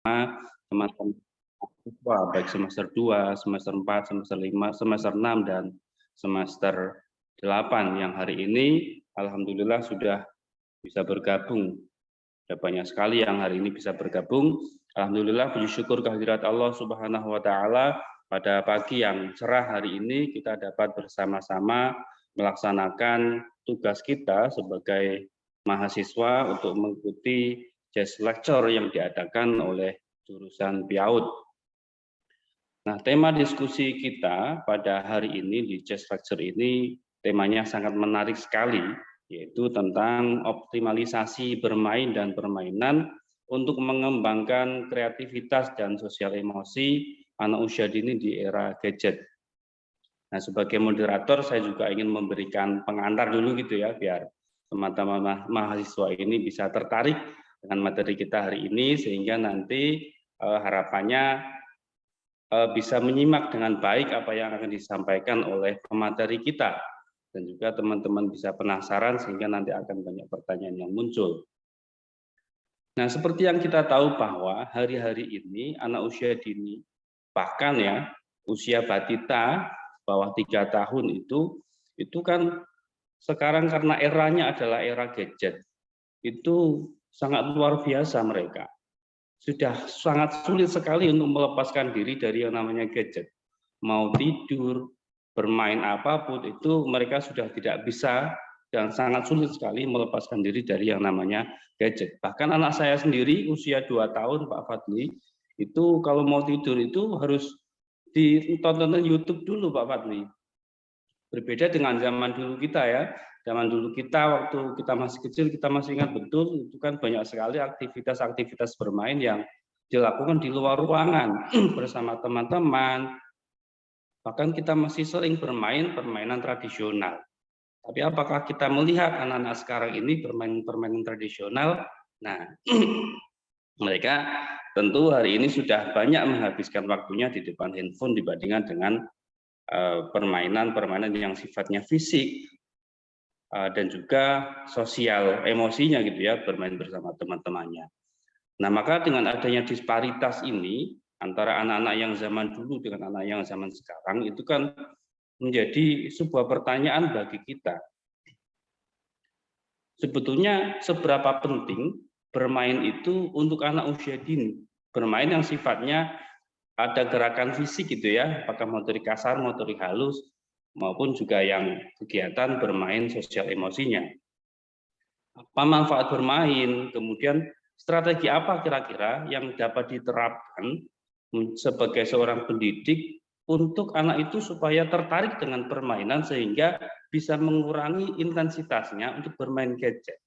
teman-teman siswa baik semester 2, semester 4, semester 5, semester 6 dan semester 8 yang hari ini alhamdulillah sudah bisa bergabung. Ada banyak sekali yang hari ini bisa bergabung. Alhamdulillah, puji syukur kehadirat Allah Subhanahu wa taala, pada pagi yang cerah hari ini kita dapat bersama-sama melaksanakan tugas kita sebagai mahasiswa untuk mengikuti jazz lecture yang diadakan oleh jurusan PIAUD. Nah, tema diskusi kita pada hari ini di jazz lecture ini temanya sangat menarik sekali, yaitu tentang optimalisasi bermain dan permainan untuk mengembangkan kreativitas dan sosial emosi anak usia dini di era gadget. Nah, sebagai moderator saya juga ingin memberikan pengantar dulu gitu ya, biar teman-teman mahasiswa ini bisa tertarik dengan materi kita hari ini, sehingga nanti harapannya bisa menyimak dengan baik apa yang akan disampaikan oleh pemateri kita, dan juga teman-teman bisa penasaran sehingga nanti akan banyak pertanyaan yang muncul. Nah, seperti yang kita tahu bahwa hari-hari ini anak usia dini, bahkan ya usia batita bawah 3 tahun itu kan sekarang karena eranya adalah era gadget, itu sangat luar biasa mereka. Sudah sangat sulit sekali untuk melepaskan diri dari yang namanya gadget. Mau tidur, bermain apapun, itu mereka sudah tidak bisa dan sangat sulit sekali melepaskan diri dari yang namanya gadget. Bahkan anak saya sendiri usia 2 tahun, Pak Fadli, itu kalau mau tidur itu harus ditonton YouTube dulu, Pak Fadli. Berbeda dengan zaman dulu kita ya. Zaman dulu kita waktu kita masih kecil, kita masih ingat betul, itu kan banyak sekali aktivitas-aktivitas bermain yang dilakukan di luar ruangan bersama teman-teman. Bahkan kita masih sering bermain permainan tradisional. Tapi apakah kita melihat anak-anak sekarang ini bermain permainan tradisional? Nah, mereka tentu hari ini sudah banyak menghabiskan waktunya di depan handphone dibandingkan dengan permainan-permainan yang sifatnya fisik dan juga sosial emosinya gitu ya, bermain bersama teman-temannya. Nah, maka dengan adanya disparitas ini antara anak-anak yang zaman dulu dengan anak yang zaman sekarang itu kan menjadi sebuah pertanyaan bagi kita. Sebetulnya seberapa penting bermain itu untuk anak usia dini? Bermain yang sifatnya ada gerakan fisik gitu ya, apakah motorik kasar, motorik halus, maupun juga yang kegiatan bermain sosial emosinya. Apa manfaat bermain, kemudian strategi apa kira-kira yang dapat diterapkan sebagai seorang pendidik untuk anak itu supaya tertarik dengan permainan sehingga bisa mengurangi intensitasnya untuk bermain gadget.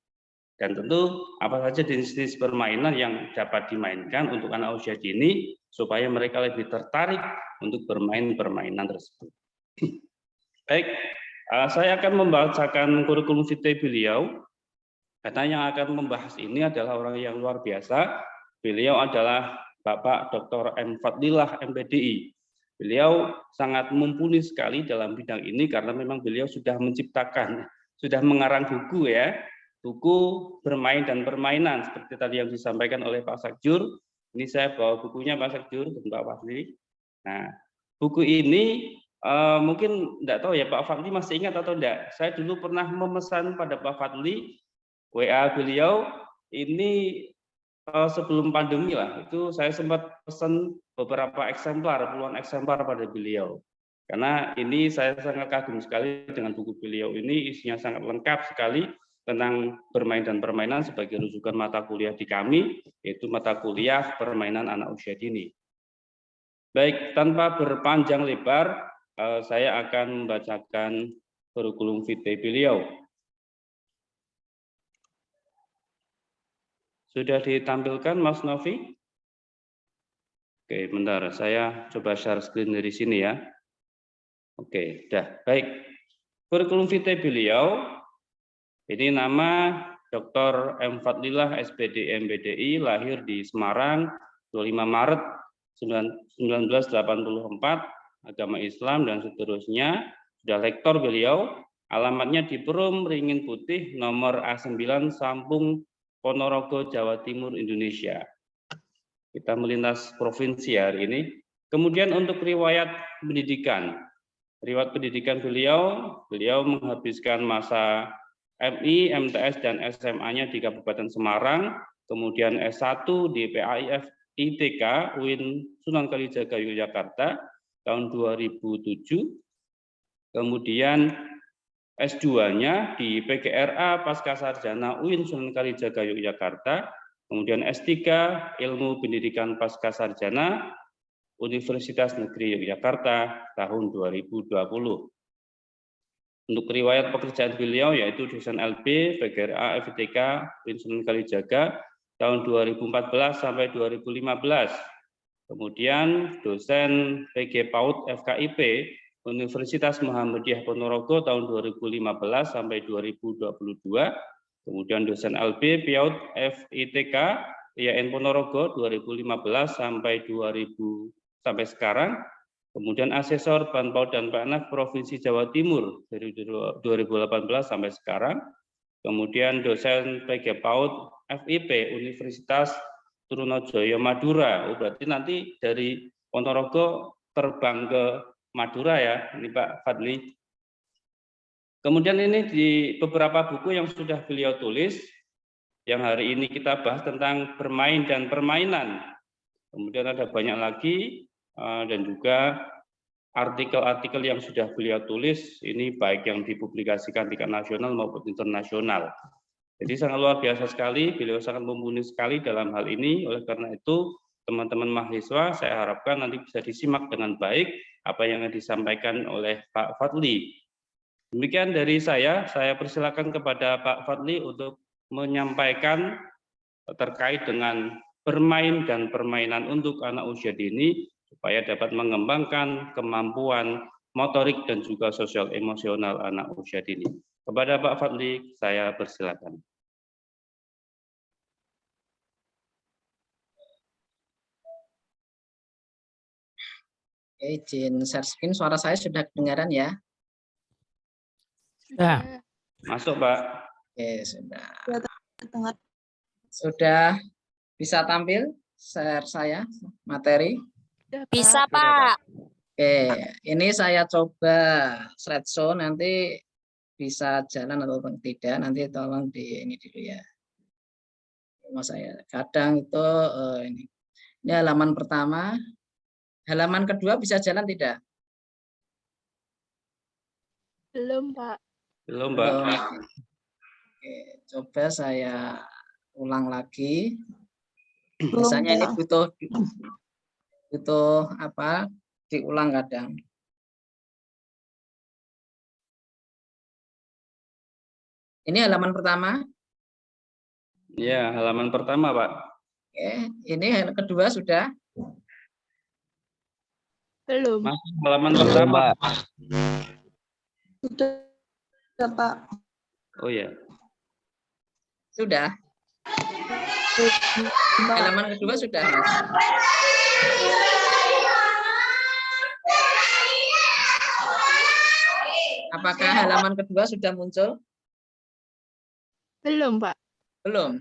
Dan tentu apa saja jenis-jenis permainan yang dapat dimainkan untuk anak usia dini supaya mereka lebih tertarik untuk bermain permainan tersebut. Baik, saya akan membacakan kurikulum vitae beliau. Karena yang akan membahas ini adalah orang yang luar biasa. Beliau adalah Bapak Dr. M. Fadlilah, MPDI. Beliau sangat mumpuni sekali dalam bidang ini karena memang beliau sudah menciptakan, sudah mengarang buku ya, buku bermain dan permainan seperti tadi yang disampaikan oleh Pak Sakjur. Ini saya bawa bukunya Pak Sakjur dan Pak Fadli. Nah, buku ini mungkin enggak tahu ya Pak Fadli masih ingat atau enggak. Saya dulu pernah memesan pada Pak Fadli WA beliau ini sebelum pandemi lah. Itu saya sempat pesan beberapa eksemplar, puluhan eksemplar pada beliau. Karena ini saya sangat kagum sekali dengan buku beliau ini, isinya sangat lengkap sekali tentang bermain dan permainan sebagai rujukan mata kuliah di kami, yaitu mata kuliah permainan anak usia dini. Baik, tanpa berpanjang lebar, saya akan membacakan kurikulum vitae beliau. Sudah ditampilkan Mas Novi? Oke, bentar, saya coba share screen dari sini ya. Oke, dah, baik. Kurikulum vitae beliau, ini nama Dr. M. Fadlilah, SPD MBDI, lahir di Semarang, 25 Maret 1984, agama Islam dan seterusnya. Sudah lektor beliau, alamatnya di Perum, Ringin Putih, nomor A9, Sampung, Ponorogo, Jawa Timur, Indonesia. kita melintas provinsi hari ini. Kemudian untuk riwayat pendidikan beliau menghabiskan masa MI, MTS, dan SMA-nya di Kabupaten Semarang, kemudian S1 di PAIF ITK UIN Sunan Kalijaga Yogyakarta tahun 2007, kemudian S2-nya di PGRA Pascasarjana UIN Sunan Kalijaga Yogyakarta, kemudian S3 Ilmu Pendidikan Pascasarjana Universitas Negeri Yogyakarta tahun 2020. Untuk riwayat pekerjaan beliau yaitu dosen LB PGRA FITK UIN Sunan Kalijaga tahun 2014 sampai 2015. Kemudian dosen PG PAUD FKIP Universitas Muhammadiyah Ponorogo tahun 2015 sampai 2022. Kemudian dosen LB PAUD FITK IAIN Ponorogo 2015 sampai sekarang. Kemudian asesor Banpaud dan PNF Provinsi Jawa Timur dari 2018 sampai sekarang. Kemudian dosen PG PAUD FIP Universitas Trunojoyo Madura. Oh, berarti nanti dari Ponorogo terbang ke Madura ya, ini Pak Fadli. Kemudian ini di beberapa buku yang sudah beliau tulis, yang hari ini kita bahas tentang bermain dan permainan. Kemudian ada banyak lagi, dan juga artikel-artikel yang sudah beliau tulis, ini baik yang dipublikasikan tingkat nasional maupun internasional. Jadi sangat luar biasa sekali, beliau sangat mumpuni sekali dalam hal ini. Oleh karena itu, teman-teman mahasiswa, saya harapkan nanti bisa disimak dengan baik apa yang disampaikan oleh Pak Fadli. Demikian dari saya persilakan kepada Pak Fadli untuk menyampaikan terkait dengan bermain dan permainan untuk anak usia dini supaya dapat mengembangkan kemampuan motorik dan juga sosial emosional anak usia dini. Kepada Pak Fadli, saya persilakan. Izin share screen, suara saya sudah kedengaran ya? Ya. Masuk, Pak. Oke, sudah. Sudah bisa tampil share saya materi? Bisa, Pak. Oke, ini saya coba slideshow, nanti bisa jalan atau tidak, nanti tolong di ini dulu ya. Mas saya kadang itu ini halaman pertama, halaman kedua bisa jalan tidak? Belum, Pak. Belum, Pak. Oke, coba saya ulang lagi. Belum, Misalnya ini Pak. butuh apa? Diulang kadang. Ini halaman pertama. Ya, halaman pertama, Pak. Oke, ini kedua sudah. Belum. Mas, halaman pertama. Sudah, Pak. Oh ya. Sudah. Halaman kedua sudah, Mas. Apakah halaman kedua sudah muncul? Belum, Pak. Belum.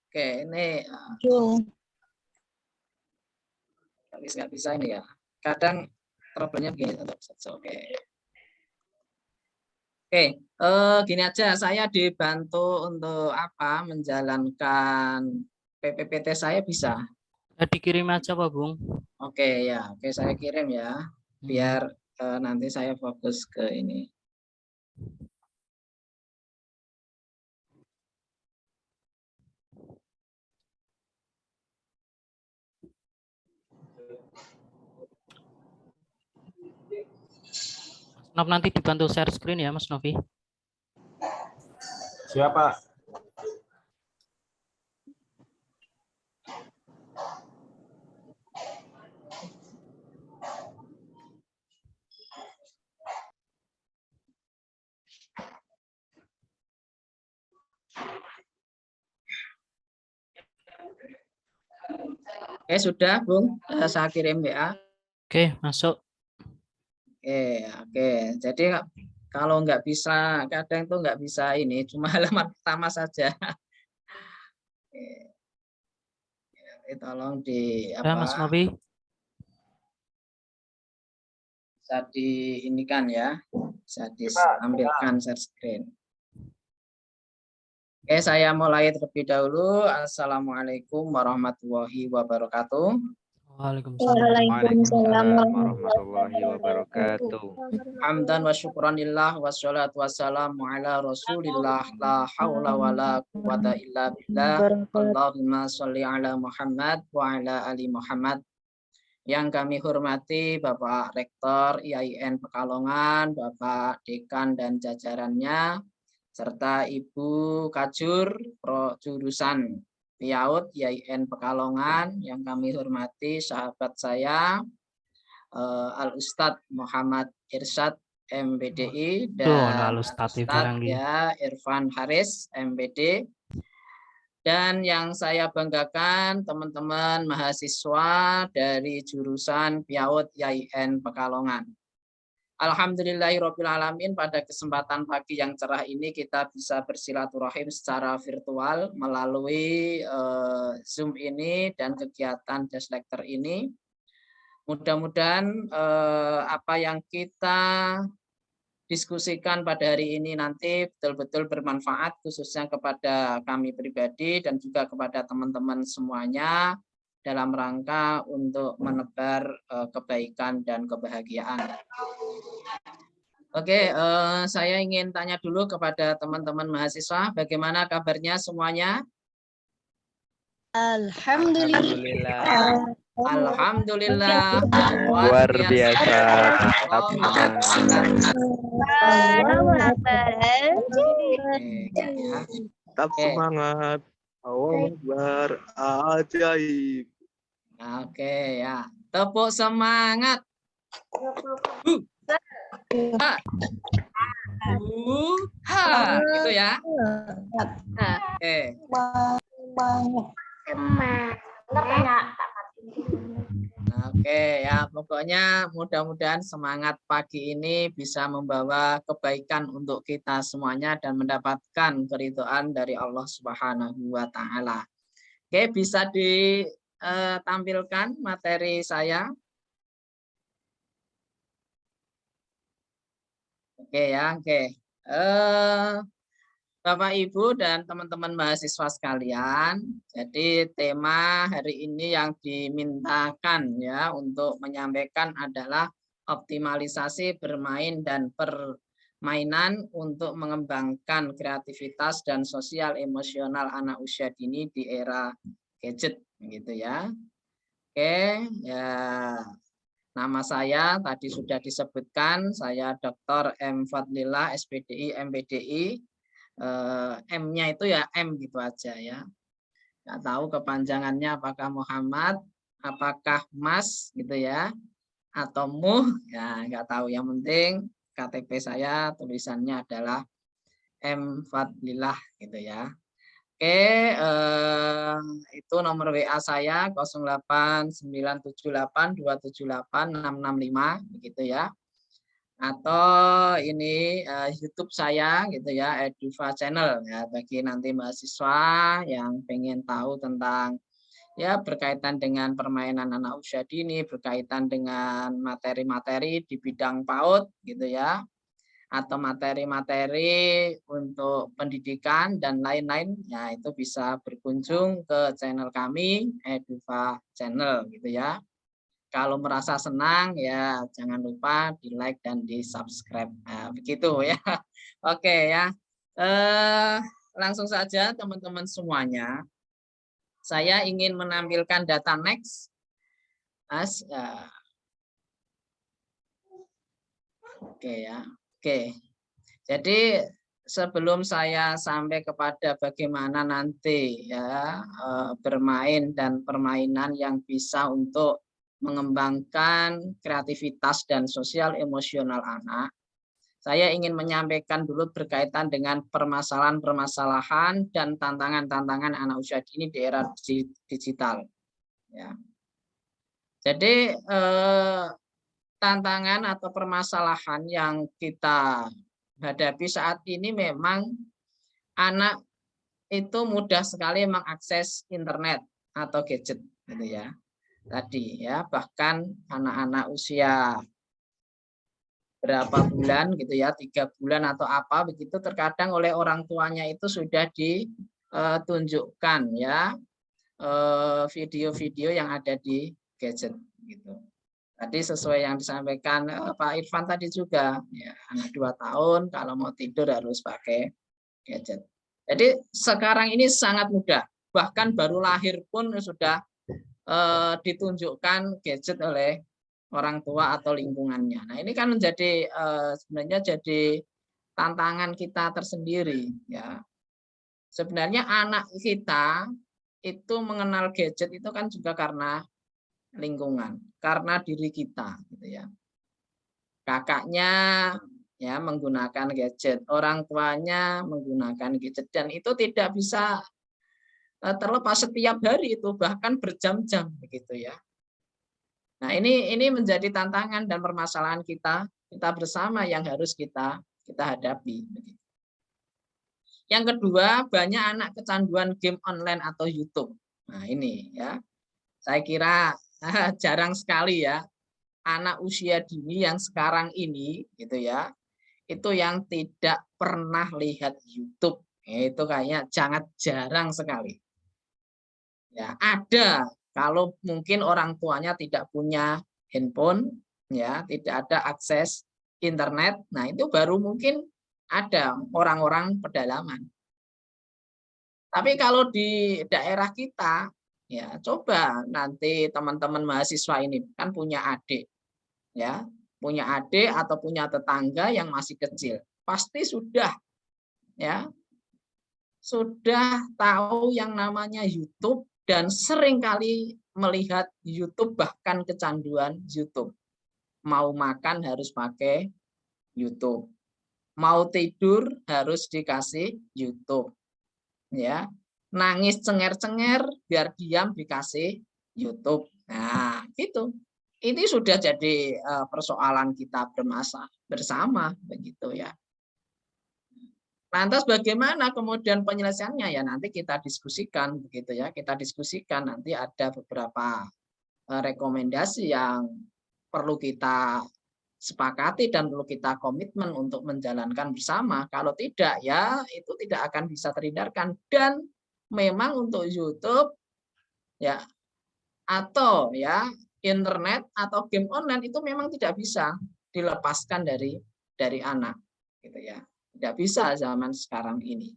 Oke, ini Belum. nggak bisa ini ya. Kadang problemnya begini. Oke. Oke, gini aja, saya dibantu untuk apa menjalankan PPPT saya bisa. Dikirim aja Pak Bung. Oke ya, oke saya kirim ya, biar nanti saya fokus ke ini. Nanti dibantu share screen ya Mas Novi. Siapa? Oke sudah Bung, saya kirim WA. Oke masuk. Oke, jadi kalau nggak bisa, kadang itu nggak bisa ini, cuma halaman pertama saja. tolong di Ya, Mas apa Novi. bisa diinikan ya, bisa ditampilkan share screen. Oke, saya mulai terlebih dahulu. Assalamualaikum warahmatullahi wabarakatuh. Waalaikumsalam warahmatullahi wabarakatuh. Hamdan wa syukranillah wassalatu wassalamu ala rasulillah la haula wa la quwata illa billah. Allahumma sholli ala Muhammad wa ala ali Muhammad. Yang kami hormati Bapak Rektor IAIN Pekalongan, Bapak Dekan dan jajarannya, serta Ibu Kajur jurusan PIAUD IAIN Pekalongan, yang kami hormati sahabat saya Al Ustadz Muhammad Irsyad MBDI dan Ustadz ya Irfan Haris MBD. Dan yang saya banggakan teman-teman mahasiswa dari jurusan PIAUD IAIN Pekalongan. Alhamdulillahirrabbilalamin, pada kesempatan pagi yang cerah ini kita bisa bersilaturahim secara virtual melalui Zoom ini dan kegiatan Deslekter ini. Mudah-mudahan apa yang kita diskusikan pada hari ini nanti betul-betul bermanfaat, khususnya kepada kami pribadi dan juga kepada teman-teman semuanya dalam rangka untuk menebar kebaikan dan kebahagiaan. Oke, saya ingin tanya dulu kepada teman-teman mahasiswa, bagaimana kabarnya semuanya? Alhamdulillah. Alhamdulillah, Luar biasa. Tetap Tetap semangat. Allah berajaib. Oke ya, tepuk semangat. Gitu ya. Oke. Oke ya, pokoknya mudah-mudahan semangat pagi ini bisa membawa kebaikan untuk kita semuanya dan mendapatkan keridhaan dari Allah Subhanahu wa taala. Oke, bisa ditampilkan materi saya. Oke ya, oke. Bapak, Ibu, dan teman-teman mahasiswa sekalian, jadi tema hari ini yang dimintakan ya untuk menyampaikan adalah optimalisasi bermain dan permainan untuk mengembangkan kreativitas dan sosial emosional anak usia dini di era gadget, gitu ya. Oke, ya. Nama saya tadi sudah disebutkan, saya Dr. M. Fadlillah, SPDI, MPDI. M-nya itu ya M gitu aja ya. Nggak tahu kepanjangannya apakah Muhammad, apakah Mas gitu ya, atau Muh, ya nggak tahu. Yang penting KTP saya tulisannya adalah M. Fadlillah gitu ya. Oke, itu nomor WA saya 089782786665 begitu ya. Atau ini YouTube saya gitu ya, Eduva Channel ya, bagi nanti mahasiswa yang pengen tahu tentang ya berkaitan dengan permainan anak usia dini, berkaitan dengan materi-materi di bidang PAUD gitu ya, atau materi-materi untuk pendidikan dan lain-lain ya, itu bisa berkunjung ke channel kami Eduva Channel gitu ya. Kalau merasa senang ya jangan lupa di like dan di subscribe, nah, begitu ya. Oke ya, langsung saja teman-teman semuanya, saya ingin menampilkan data next. Oke ya, oke. Jadi sebelum saya sampai kepada bagaimana nanti ya bermain dan permainan yang bisa untuk mengembangkan kreativitas dan sosial emosional anak, saya ingin menyampaikan dulu berkaitan dengan permasalahan-permasalahan dan tantangan-tantangan anak usia dini di era digital. Ya. Jadi tantangan atau permasalahan yang kita hadapi saat ini memang anak itu mudah sekali mengakses internet atau gadget. gitu ya. Tadi ya, bahkan anak-anak usia berapa bulan gitu ya, 3 bulan atau apa begitu, terkadang oleh orang tuanya itu sudah ditunjukkan ya video-video yang ada di gadget gitu. Tadi sesuai yang disampaikan Pak Irfan tadi juga, ya, anak 2 tahun kalau mau tidur harus pakai gadget. Jadi sekarang ini sangat mudah, bahkan baru lahir pun sudah ditunjukkan gadget oleh orang tua atau lingkungannya. Nah ini kan menjadi sebenarnya jadi tantangan kita tersendiri ya. Sebenarnya anak kita itu mengenal gadget itu kan juga karena lingkungan, karena diri kita gitu ya. Kakaknya ya menggunakan gadget, orang tuanya menggunakan gadget, dan itu tidak bisa terlepas setiap hari, itu bahkan berjam-jam begitu ya. Nah, ini menjadi tantangan dan permasalahan kita bersama yang harus kita hadapi begitu. Yang kedua, banyak anak kecanduan game online atau YouTube. Nah, ini ya. Saya kira jarang sekali ya anak usia dini yang sekarang ini gitu ya, itu yang tidak pernah lihat YouTube. Itu kayaknya sangat jarang sekali. Ya, ada kalau mungkin orang tuanya tidak punya handphone ya, tidak ada akses internet. Nah, itu baru mungkin ada orang-orang pedalaman. Tapi kalau di daerah kita ya, coba nanti teman-teman mahasiswa ini kan punya adik ya, punya adik atau punya tetangga yang masih kecil, pasti sudah ya, sudah tahu yang namanya YouTube dan seringkali melihat YouTube, bahkan kecanduan YouTube. Mau makan harus pakai YouTube, mau tidur harus dikasih YouTube ya, nangis cenger-cenger biar diam dikasih YouTube. Nah gitu, ini sudah jadi persoalan kita bersama begitu ya. Lantas bagaimana kemudian penyelesaiannya, ya nanti kita diskusikan begitu ya, kita diskusikan, nanti ada beberapa rekomendasi yang perlu kita sepakati dan perlu kita komitmen untuk menjalankan bersama. Kalau tidak ya itu tidak akan bisa terhindarkan. Dan memang untuk YouTube ya atau ya internet atau game online itu memang tidak bisa dilepaskan dari anak gitu ya. Tidak bisa zaman sekarang ini.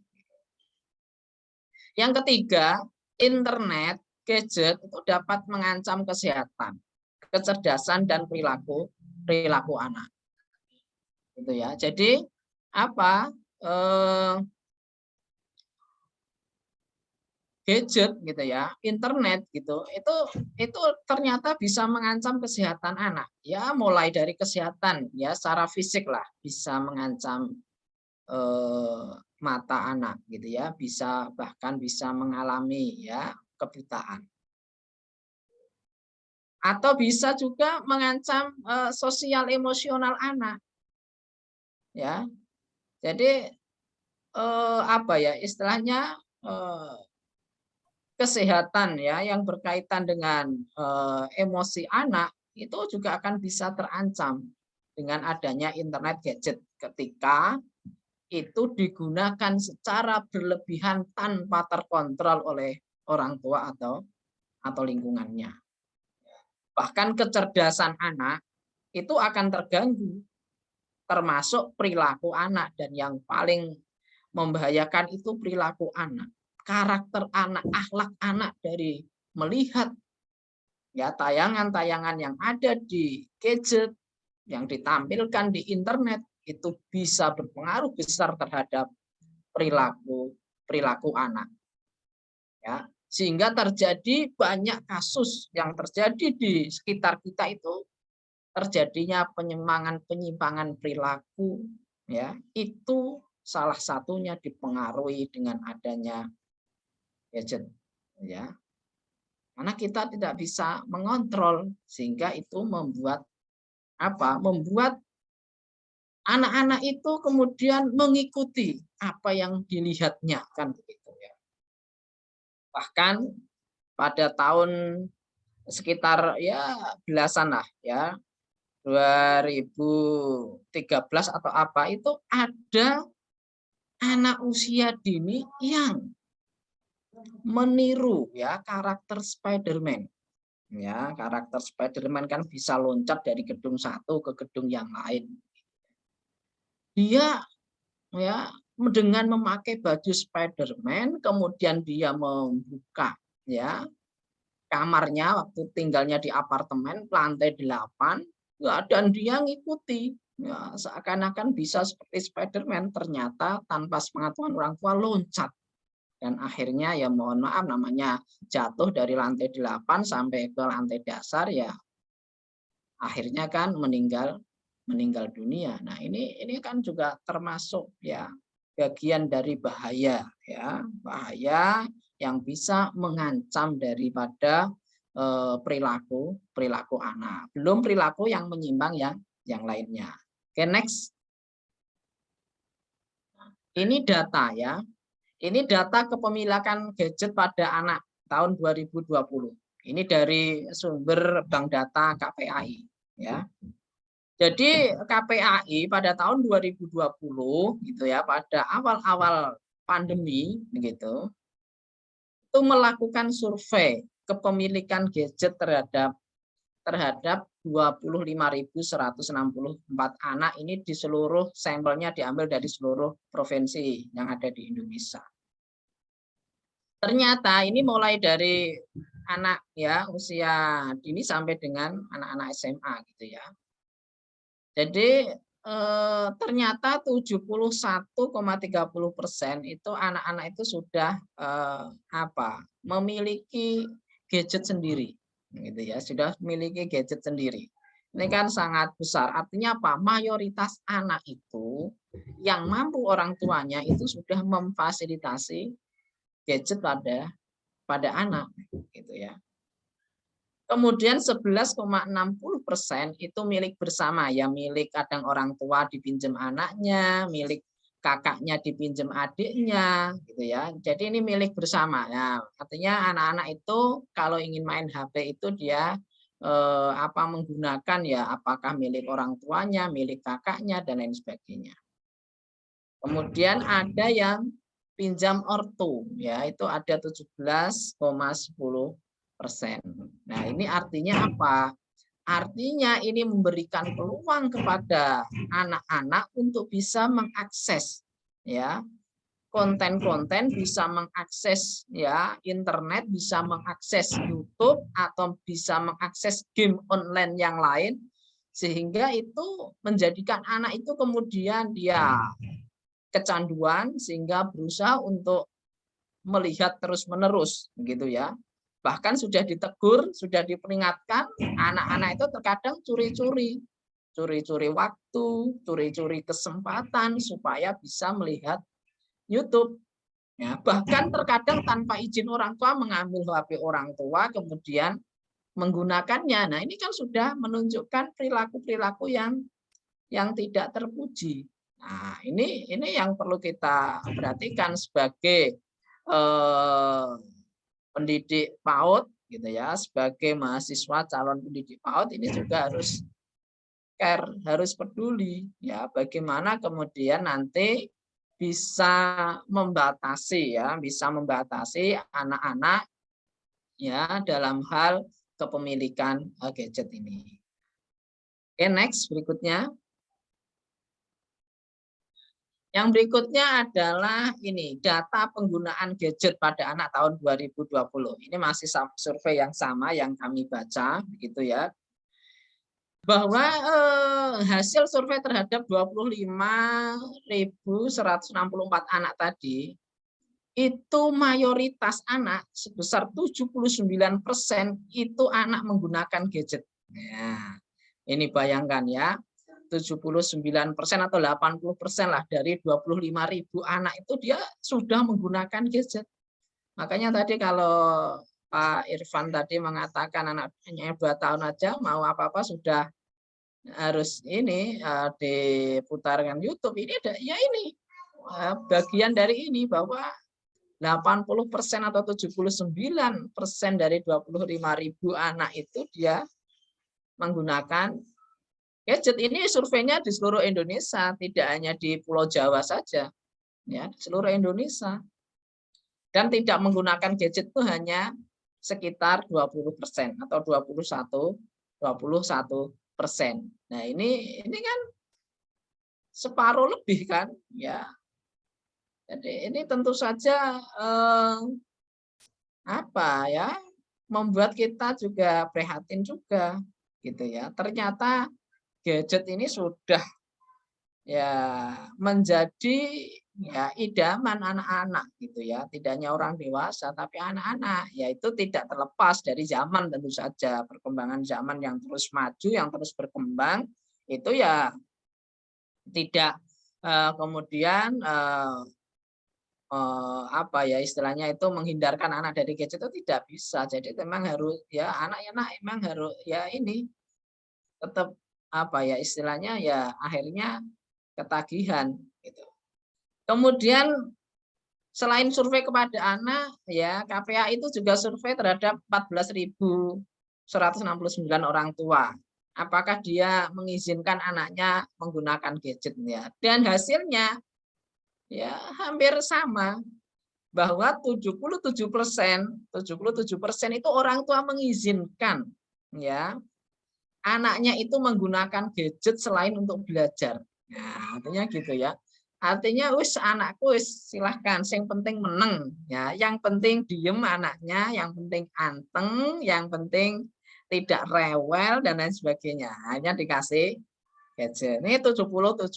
Yang ketiga, internet, gadget itu dapat mengancam kesehatan, kecerdasan dan perilaku anak. Gitu ya. Jadi apa? Gadget gitu ya, internet gitu, itu ternyata bisa mengancam kesehatan anak. Ya, mulai dari kesehatan ya secara fisik lah, bisa mengancam mata anak gitu ya, bahkan bisa mengalami ya kebutaan. Atau bisa juga mengancam sosial emosional anak. Ya. Jadi apa ya istilahnya, kesehatan ya yang berkaitan dengan emosi anak itu juga akan bisa terancam dengan adanya internet gadget ketika itu digunakan secara berlebihan tanpa terkontrol oleh orang tua atau lingkungannya. Bahkan kecerdasan anak itu akan terganggu, termasuk perilaku anak, dan yang paling membahayakan itu perilaku anak, karakter anak, akhlak anak dari melihat ya tayangan-tayangan yang ada di gadget, yang ditampilkan di internet, itu bisa berpengaruh besar terhadap perilaku anak. Ya, sehingga terjadi banyak kasus yang terjadi di sekitar kita itu, terjadinya penyimpangan perilaku ya, itu salah satunya dipengaruhi dengan adanya gadget ya. Karena kita tidak bisa mengontrol, sehingga itu membuat anak-anak itu kemudian mengikuti apa yang dilihatnya kan begitu ya. Bahkan pada tahun sekitar ya belasan lah ya, 2013 atau apa, itu ada anak usia dini yang meniru ya karakter Spider-Man. Ya, karakter Spider-Man kan bisa loncat dari gedung satu ke gedung yang lain. Dia ya dengan memakai baju Spider-Man, kemudian dia membuka ya kamarnya waktu tinggalnya di apartemen lantai 8 ya, dan dia ngikuti ya, seakan-akan bisa seperti Spider-Man, ternyata tanpa sepengetahuan orang tua loncat dan akhirnya ya mohon maaf namanya jatuh dari lantai 8 sampai ke lantai dasar ya, akhirnya kan meninggal dunia. Nah, ini kan juga termasuk ya bagian dari bahaya ya, bahaya yang bisa mengancam daripada perilaku anak. Belum perilaku yang menyimpang yang lainnya. Oke, next. Ini data ya. Ini data kepemilikan gadget pada anak tahun 2020. Ini dari sumber bank data KPAI ya. Jadi KPAI pada tahun 2020 gitu ya, pada awal-awal pandemi begitu, itu melakukan survei kepemilikan gadget terhadap 25.164 anak ini di seluruh sampelnya diambil dari seluruh provinsi yang ada di Indonesia. Ternyata ini mulai dari anak ya usia dini sampai dengan anak-anak SMA gitu ya. Jadi ternyata 71,30% itu anak-anak itu sudah memiliki gadget sendiri, gitu ya, sudah memiliki gadget sendiri. Ini kan sangat besar. Artinya apa? Mayoritas anak itu yang mampu orang tuanya itu sudah memfasilitasi gadget pada anak, gitu ya. Kemudian 11,60% itu milik bersama, ya milik kadang orang tua dipinjam anaknya, milik kakaknya dipinjam adiknya, gitu ya. Jadi ini milik bersama. Ya, artinya anak-anak itu kalau ingin main HP itu dia menggunakan ya apakah milik orang tuanya, milik kakaknya dan lain sebagainya. Kemudian ada yang pinjam ortu, ya itu ada 17,10%. Nah, ini artinya apa? Artinya ini memberikan peluang kepada anak-anak untuk bisa mengakses ya konten-konten, bisa mengakses ya internet, bisa mengakses YouTube atau bisa mengakses game online yang lain, sehingga itu menjadikan anak itu kemudian dia kecanduan sehingga berusaha untuk melihat terus-menerus begitu ya. Bahkan sudah ditegur, sudah diperingatkan, anak-anak itu terkadang curi-curi waktu, curi-curi kesempatan supaya bisa melihat YouTube. Ya, bahkan terkadang tanpa izin orang tua mengambil HP orang tua kemudian menggunakannya. Nah, ini kan sudah menunjukkan perilaku-perilaku yang tidak terpuji. Nah, ini yang perlu kita perhatikan sebagai pendidik PAUD gitu ya, sebagai mahasiswa calon pendidik PAUD ini juga harus care, harus peduli ya bagaimana kemudian nanti bisa membatasi anak-anak ya dalam hal kepemilikan gadget ini. Oke, next berikutnya. Yang berikutnya adalah ini data penggunaan gadget pada anak tahun 2020. Ini masih survei yang sama yang kami baca begitu ya. Bahwa hasil survei terhadap 25.164 anak tadi itu mayoritas anak sebesar 79% itu anak menggunakan gadget. Nah, ini bayangkan ya. 79% atau 80% lah dari 25.000 anak itu dia sudah menggunakan gadget. Makanya tadi kalau Pak Irfan tadi mengatakan anaknya 2 tahun aja mau apa-apa sudah harus ini diputarkan YouTube. Ini ada ya ini bagian dari ini bahwa 80% atau 79% dari 25.000 anak itu dia menggunakan gadget. Ini surveinya di seluruh Indonesia, tidak hanya di Pulau Jawa saja, ya, di seluruh Indonesia. Dan tidak menggunakan gadget itu hanya sekitar 20% atau 21%. Nah, ini kan separuh lebih kan, ya. Jadi ini tentu saja membuat kita juga prihatin juga, gitu ya. Ternyata gadget ini sudah ya menjadi ya idaman anak-anak gitu ya, tidak hanya orang dewasa tapi anak-anak, yaitu tidak terlepas dari zaman. Tentu saja perkembangan zaman yang terus maju, yang terus berkembang itu ya tidak kemudian istilahnya itu menghindarkan anak dari gadget itu tidak bisa. Jadi memang harus ya anak-anak memang harus ya ini tetap istilahnya ya akhirnya ketagihan gitu. Kemudian selain survei kepada anak ya KPA itu juga survei terhadap 14.169 orang tua. Apakah dia mengizinkan anaknya menggunakan gadget ya? Dan hasilnya ya hampir sama, bahwa 77% itu orang tua mengizinkan ya anaknya itu menggunakan gadget selain untuk belajar. Nah, artinya gitu ya. Artinya anakku silahkan, yang penting meneng ya, yang penting diem anaknya, yang penting anteng, yang penting tidak rewel dan lain sebagainya. Hanya dikasih gadget. Ini 77%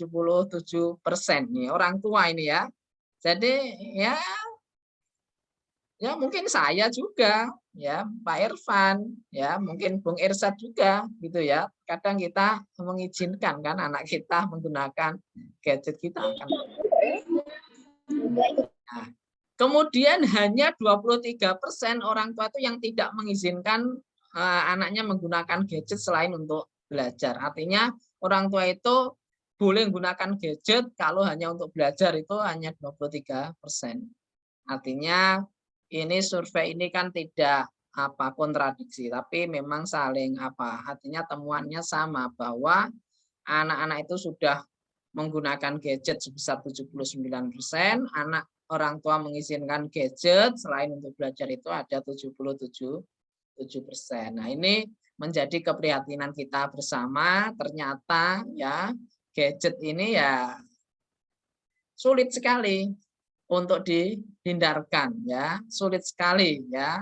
nih orang tua ini ya. Jadi ya mungkin saya juga ya, Pak Irfan ya, mungkin Bung Irsad juga gitu ya. Kadang kita mengizinkan kan anak kita menggunakan gadget kita kan. Nah, kemudian hanya 23% orang tua itu yang tidak mengizinkan anaknya menggunakan gadget selain untuk belajar. Artinya orang tua itu boleh menggunakan gadget kalau hanya untuk belajar itu hanya 23%. Artinya ini survei ini kan tidak kontradiksi, tapi memang saling artinya temuannya sama, bahwa anak-anak itu sudah menggunakan gadget sebesar 79%, anak orang tua mengizinkan gadget selain untuk belajar itu ada 77%. Nah, ini menjadi keprihatinan kita bersama. Ternyata ya gadget ini ya sulit sekali untuk dihindarkan ya, sulit sekali ya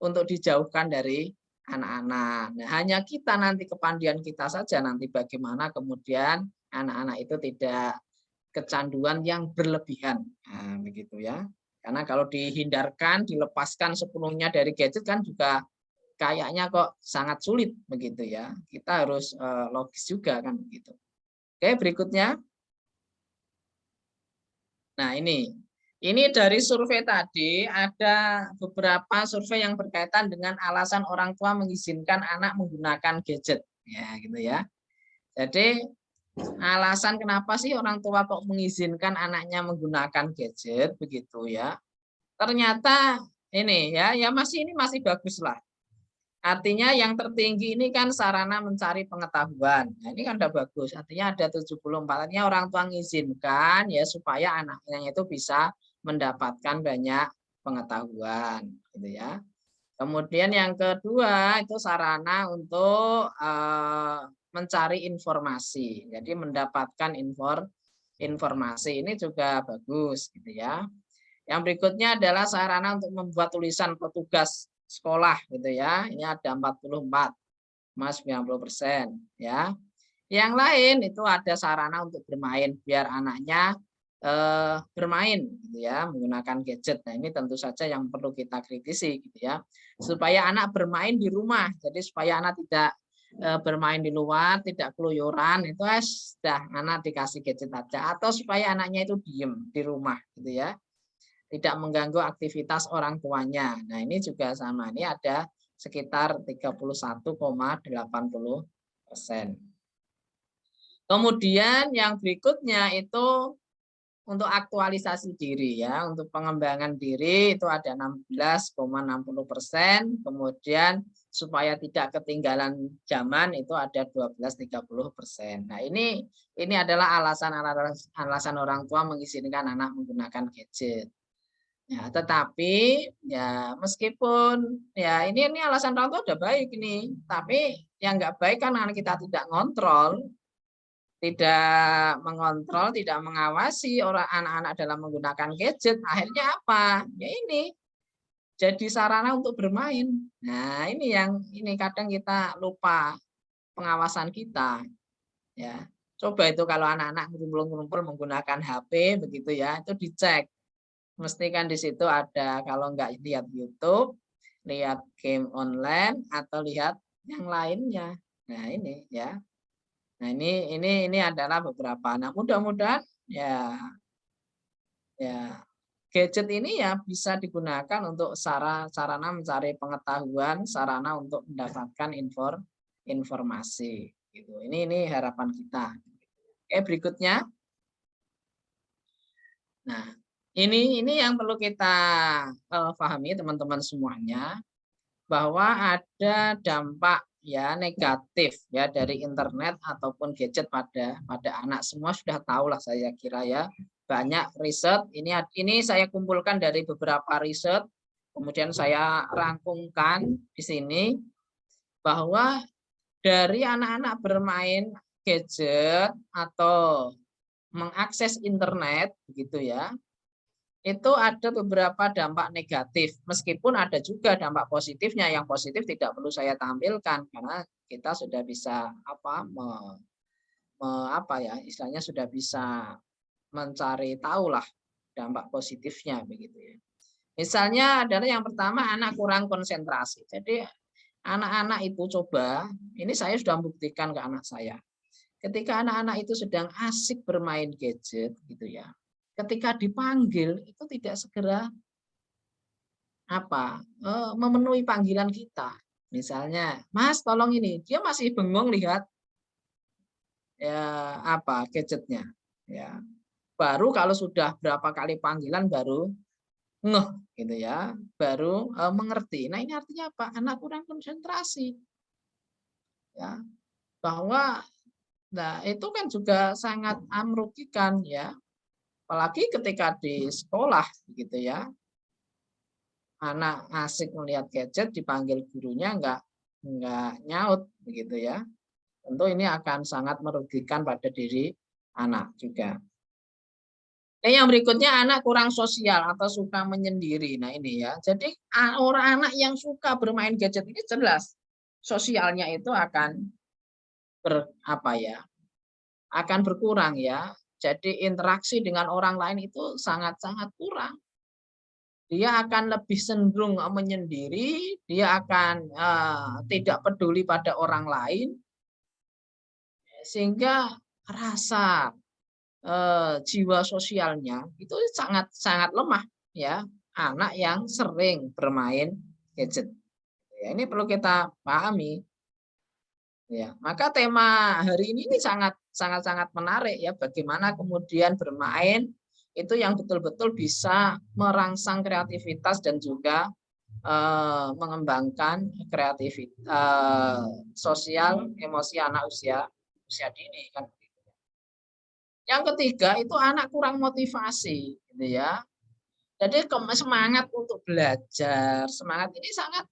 untuk dijauhkan dari anak-anak. Nah, hanya kita nanti kepandian kita saja nanti bagaimana kemudian anak-anak itu tidak kecanduan yang berlebihan. Nah, begitu ya. Karena kalau dihindarkan, dilepaskan sepenuhnya dari gadget kan juga kayaknya kok sangat sulit begitu ya. Kita harus logis juga kan begitu. Oke, berikutnya. Nah, ini dari survei tadi, ada beberapa survei yang berkaitan dengan alasan orang tua mengizinkan anak menggunakan gadget. Ya, gitu ya. Jadi, alasan kenapa sih orang tua kok mengizinkan anaknya menggunakan gadget begitu ya? Ternyata ini ya masih bagus lah. Artinya yang tertinggi ini kan sarana mencari pengetahuan. Nah, ini kan udah bagus. Artinya ada 74. Artinya orang tua mengizinkan ya supaya anaknya itu bisa mendapatkan banyak pengetahuan gitu ya. Kemudian yang kedua itu sarana untuk mencari informasi. Jadi mendapatkan informasi ini juga bagus gitu ya. Yang berikutnya adalah sarana untuk membuat tulisan petugas sekolah gitu ya. Ini ada 44,90% ya. Yang lain itu ada sarana untuk bermain biar anaknya bermain gitu ya, menggunakan gadget. Nah, ini tentu saja yang perlu kita kritisi gitu ya. Supaya anak bermain di rumah. Jadi supaya anak tidak bermain di luar, tidak keluyuran, itu sudah anak dikasih gadget aja, atau supaya anaknya itu diem di rumah gitu ya. Tidak mengganggu aktivitas orang tuanya. Nah, ini juga sama. Ini ada sekitar 31,80%. Kemudian yang berikutnya itu untuk aktualisasi diri ya, untuk pengembangan diri itu ada 16,60%, kemudian supaya tidak ketinggalan zaman itu ada 12,30%. Nah, ini adalah alasan orang tua mengizinkan anak menggunakan gadget. Ya, tetapi ya meskipun ya ini alasan orang tua udah baik ini, tapi yang nggak baik kan anak kita tidak ngontrol, tidak mengontrol, tidak mengawasi orang anak-anak dalam menggunakan gadget. Akhirnya apa? Ya ini jadi sarana untuk bermain. Nah, ini kadang kita lupa pengawasan kita. Ya, coba itu kalau anak-anak ngumpul-ngumpul menggunakan HP begitu ya, itu dicek. Mesti kan di situ ada, kalau nggak lihat YouTube, lihat game online atau lihat yang lainnya. Nah, ini ya. Nah, ini adalah beberapa. Nah, mudah-mudahan ya gadget ini ya bisa digunakan untuk sarana mencari pengetahuan, sarana untuk mendapatkan informasi gitu. Ini harapan kita. Oke, berikutnya. Nah, ini yang perlu kita pahami teman-teman semuanya, bahwa ada dampak ya negatif ya dari internet ataupun gadget pada anak. Semua sudah tahu lah saya kira ya. Banyak riset, ini saya kumpulkan dari beberapa riset, kemudian saya rangkumkan di sini bahwa dari anak-anak bermain gadget atau mengakses internet begitu ya, itu ada beberapa dampak negatif, meskipun ada juga dampak positifnya. Yang positif tidak perlu saya tampilkan karena kita sudah bisa istilahnya sudah bisa mencari tahulah dampak positifnya begitu ya. Misalnya adalah yang pertama, anak kurang konsentrasi. Jadi anak-anak itu coba, ini saya sudah membuktikan ke anak saya. Ketika anak-anak itu sedang asik bermain gadget gitu ya, ketika dipanggil itu tidak segera memenuhi panggilan kita. Misalnya, Mas tolong ini, dia masih bengong lihat ya gadgetnya ya. Baru kalau sudah berapa kali panggilan baru ngeh gitu ya, baru mengerti. Nah, ini artinya apa? Anak kurang konsentrasi. Ya, bahwa itu kan juga sangat merugikan ya. Apalagi ketika di sekolah gitu ya. Anak asik melihat gadget, dipanggil gurunya enggak nyaut begitu ya. Tentu ini akan sangat merugikan pada diri anak juga. Yang berikutnya, anak kurang sosial atau suka menyendiri. Nah, ini ya. Jadi orang anak yang suka bermain gadget ini jelas sosialnya itu akan akan berkurang ya. Jadi interaksi dengan orang lain itu sangat-sangat kurang. Dia akan lebih cenderung menyendiri, dia akan tidak peduli pada orang lain, sehingga rasa jiwa sosialnya itu sangat lemah ya, anak yang sering bermain gadget. Ya, ini perlu kita pahami. Ya, maka tema hari ini sangat menarik ya, bagaimana kemudian bermain itu yang betul-betul bisa merangsang kreativitas dan juga mengembangkan kreativitas sosial emosi anak usia dini kan. Yang ketiga itu anak kurang motivasi gitu ya. Jadi semangat untuk belajar, semangat ini sangat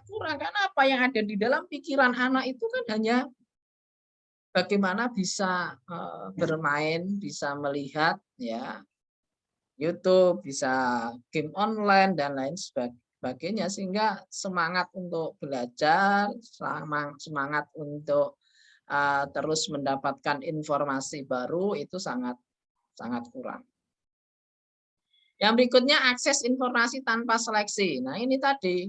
kurang, karena apa yang ada di dalam pikiran anak itu kan hanya bagaimana bisa bermain, bisa melihat ya YouTube, bisa game online dan lain sebagainya, sehingga semangat untuk belajar, semangat untuk terus mendapatkan informasi baru itu sangat kurang. Yang berikutnya, akses informasi tanpa seleksi. Nah, ini tadi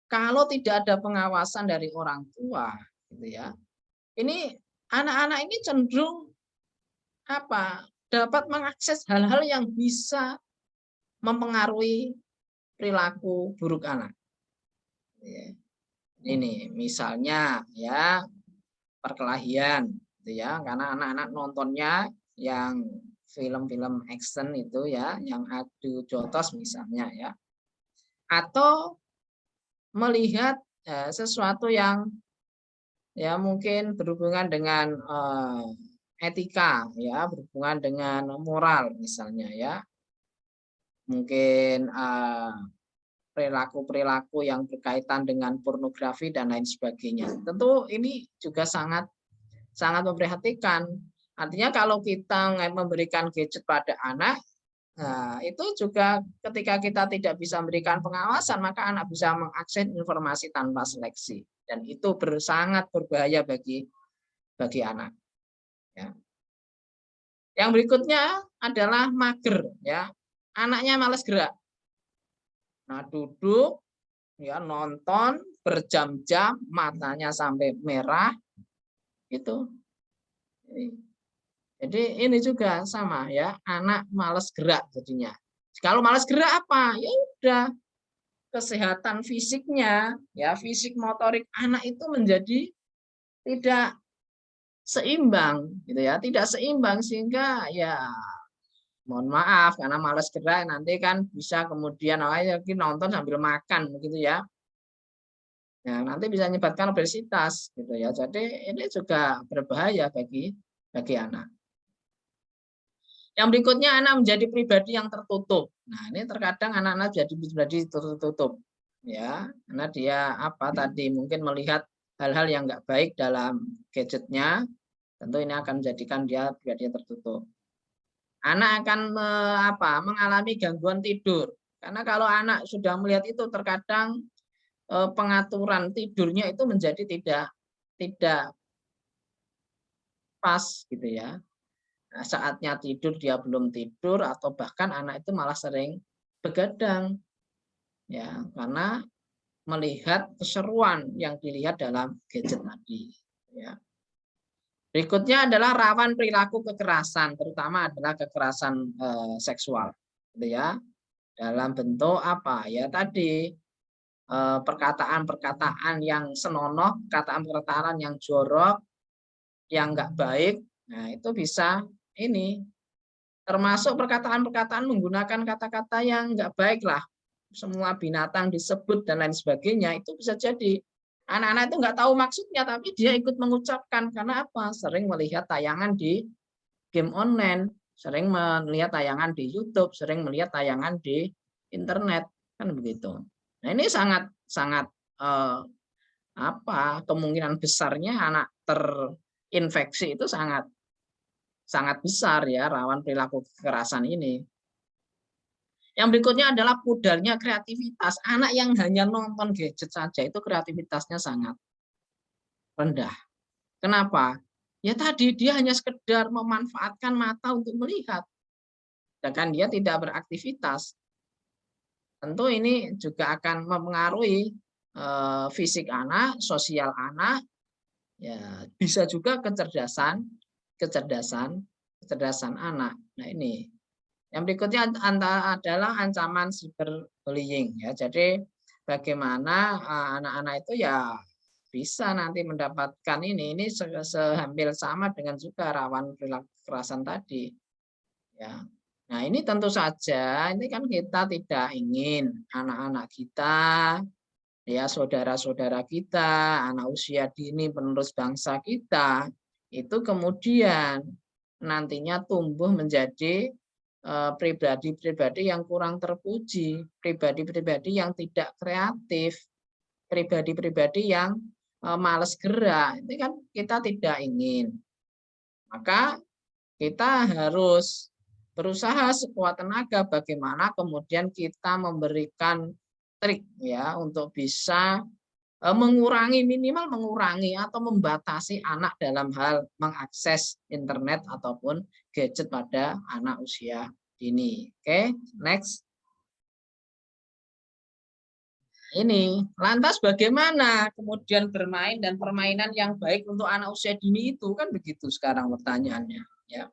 kalau tidak ada pengawasan dari orang tua gitu ya. Ini anak-anak ini cenderung dapat mengakses hal-hal yang bisa mempengaruhi perilaku buruk anak. Ini misalnya ya perkelahian gitu ya, karena anak-anak nontonnya yang film-film action itu ya, yang adu jotos misalnya ya, atau melihat sesuatu yang ya mungkin berhubungan dengan etika ya, berhubungan dengan moral misalnya ya, mungkin perilaku-perilaku yang berkaitan dengan pornografi dan lain sebagainya. Tentu ini juga sangat memprihatinkan. Artinya kalau kita memberikan gadget pada anak, nah, itu juga ketika kita tidak bisa memberikan pengawasan, maka anak bisa mengakses informasi tanpa seleksi, dan itu sangat berbahaya bagi anak. Ya. Yang berikutnya adalah mager, ya, anaknya malas gerak. Nah, duduk, ya, nonton berjam-jam, matanya sampai merah, itu. Jadi ini juga sama ya, anak malas gerak jadinya. Kalau malas gerak apa? Ya udah, kesehatan fisiknya, ya fisik motorik anak itu menjadi tidak seimbang, gitu ya, tidak seimbang sehingga ya mohon maaf karena malas gerak nanti kan bisa kemudian nonton sambil makan begitu ya. Nah, nanti bisa menyebabkan obesitas gitu ya. Jadi ini juga berbahaya bagi anak. Yang berikutnya, anak menjadi pribadi yang tertutup. Nah, ini terkadang anak-anak jadi pribadi tertutup, ya, karena dia tadi mungkin melihat hal-hal yang nggak baik dalam gadgetnya, tentu ini akan menjadikan dia pribadi yang tertutup. Anak akan mengalami gangguan tidur, karena kalau anak sudah melihat itu, terkadang pengaturan tidurnya itu menjadi tidak pas, gitu ya. Nah, saatnya tidur dia belum tidur, atau bahkan anak itu malah sering begadang ya, karena melihat keseruan yang dilihat dalam gadget tadi ya. Berikutnya adalah rawan perilaku kekerasan, terutama adalah kekerasan seksual gitu ya, dalam bentuk ya tadi perkataan-perkataan yang senonoh, perkataan-perkataan yang jorok, yang nggak baik. Nah, itu bisa ini, termasuk perkataan-perkataan menggunakan kata-kata yang nggak baik lah, semua binatang disebut dan lain sebagainya. Itu bisa jadi anak-anak itu nggak tahu maksudnya, tapi dia ikut mengucapkan karena apa? Sering melihat tayangan di game online, sering melihat tayangan di YouTube, sering melihat tayangan di internet, kan begitu. Nah, ini sangat kemungkinan besarnya anak terinfeksi itu sangat besar ya, rawan perilaku kekerasan ini. Yang berikutnya adalah pudarnya kreativitas. Anak yang hanya nonton gadget saja itu kreativitasnya sangat rendah. Kenapa? Ya tadi dia hanya sekedar memanfaatkan mata untuk melihat, sedangkan dia tidak beraktivitas. Tentu ini juga akan mempengaruhi fisik anak, sosial anak, ya bisa juga kecerdasan anak. Nah, ini yang berikutnya adalah ancaman cyberbullying ya. Jadi bagaimana anak-anak itu ya bisa nanti mendapatkan ini sehampir sama dengan juga rawan perilaku kekerasan tadi ya. Nah, ini tentu saja ini kan kita tidak ingin anak-anak kita ya, saudara-saudara kita, anak usia dini penerus bangsa kita itu kemudian nantinya tumbuh menjadi pribadi-pribadi yang kurang terpuji, pribadi-pribadi yang tidak kreatif, pribadi-pribadi yang malas gerak. Itu kan kita tidak ingin. Maka kita harus berusaha sekuat tenaga bagaimana kemudian kita memberikan trik ya untuk bisa minimal mengurangi atau membatasi anak dalam hal mengakses internet ataupun gadget pada anak usia dini. Oke, next. Ini lantas bagaimana kemudian bermain dan permainan yang baik untuk anak usia dini itu, kan begitu sekarang pertanyaannya ya.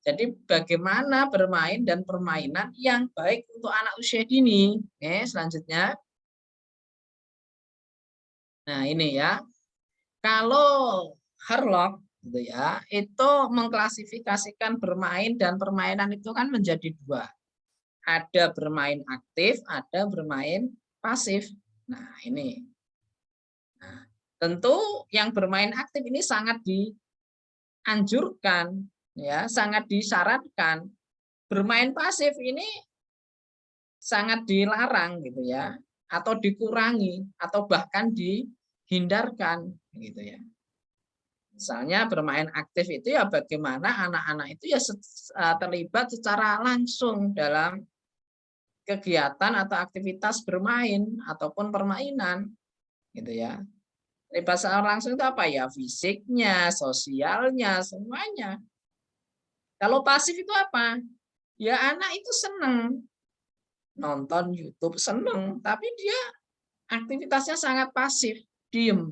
Jadi bagaimana bermain dan permainan yang baik untuk anak usia dini. Oke, selanjutnya. Nah, ini ya. Kalau Harlock gitu ya, itu mengklasifikasikan bermain dan permainan itu kan menjadi dua. Ada bermain aktif, ada bermain pasif. Nah, ini. Nah, tentu yang bermain aktif ini sangat dianjurkan, ya, sangat disyaratkan. Bermain pasif ini sangat dilarang gitu ya, atau dikurangi atau bahkan dihindarkan gitu ya. Misalnya bermain aktif itu ya bagaimana anak-anak itu ya terlibat secara langsung dalam kegiatan atau aktivitas bermain ataupun permainan gitu ya. Terlibat secara langsung itu apa ya? Fisiknya, sosialnya, semuanya. Kalau pasif itu apa? Ya anak itu senang nonton YouTube, senang, tapi dia aktivitasnya sangat pasif, diem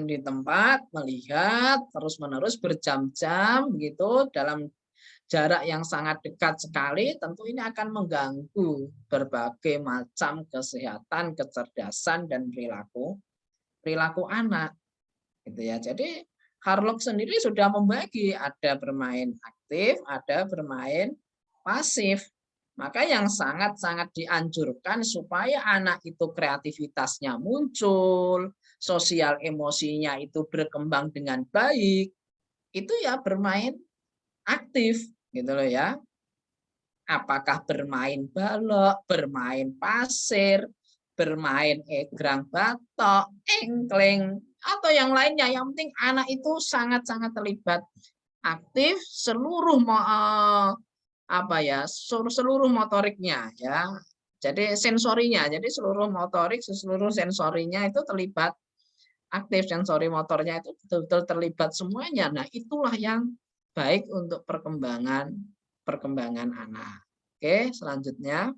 di tempat, melihat terus-menerus berjam-jam begitu dalam jarak yang sangat dekat sekali, tentu ini akan mengganggu berbagai macam kesehatan, kecerdasan dan perilaku anak gitu ya. Jadi Harlock sendiri sudah membagi, ada bermain aktif, ada bermain pasif. Maka yang sangat-sangat dianjurkan supaya anak itu kreativitasnya muncul, sosial emosinya itu berkembang dengan baik, itu ya bermain aktif gitu loh ya. Apakah bermain balok, bermain pasir, bermain egrang batok, engkleng, atau yang lainnya. Yang penting anak itu sangat-sangat terlibat aktif seluruh seluruh motoriknya ya. Jadi sensorinya, jadi seluruh motorik, seluruh sensorinya itu terlibat aktif, sensori motornya itu betul-betul terlibat semuanya. Nah, itulah yang baik untuk perkembangan anak. Oke, selanjutnya.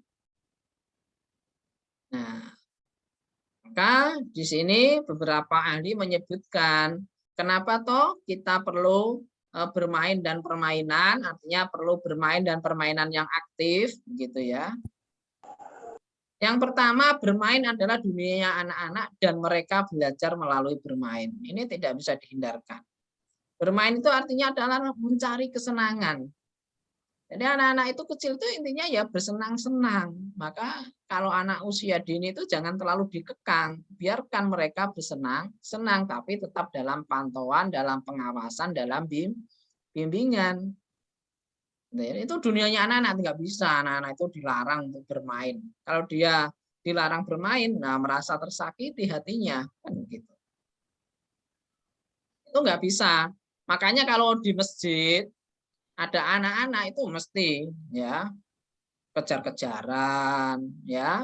Nah, maka di sini beberapa ahli menyebutkan kenapa toh kita perlu bermain dan permainan, artinya perlu bermain dan permainan yang aktif gitu ya. Yang pertama, bermain adalah dunia anak-anak dan mereka belajar melalui bermain. Ini tidak bisa dihindarkan. Bermain itu artinya adalah mencari kesenangan. Jadi anak-anak itu kecil itu intinya ya bersenang-senang. Maka kalau anak usia dini itu jangan terlalu dikekang. Biarkan mereka bersenang-senang, tapi tetap dalam pantauan, dalam pengawasan, dalam bimbingan. Itu dunianya anak-anak nggak bisa, anak-anak itu dilarang untuk bermain. Kalau dia dilarang bermain, nah merasa tersakiti hatinya, kan gitu. Itu nggak bisa. Makanya kalau di masjid ada anak-anak itu mesti ya kejar-kejaran, ya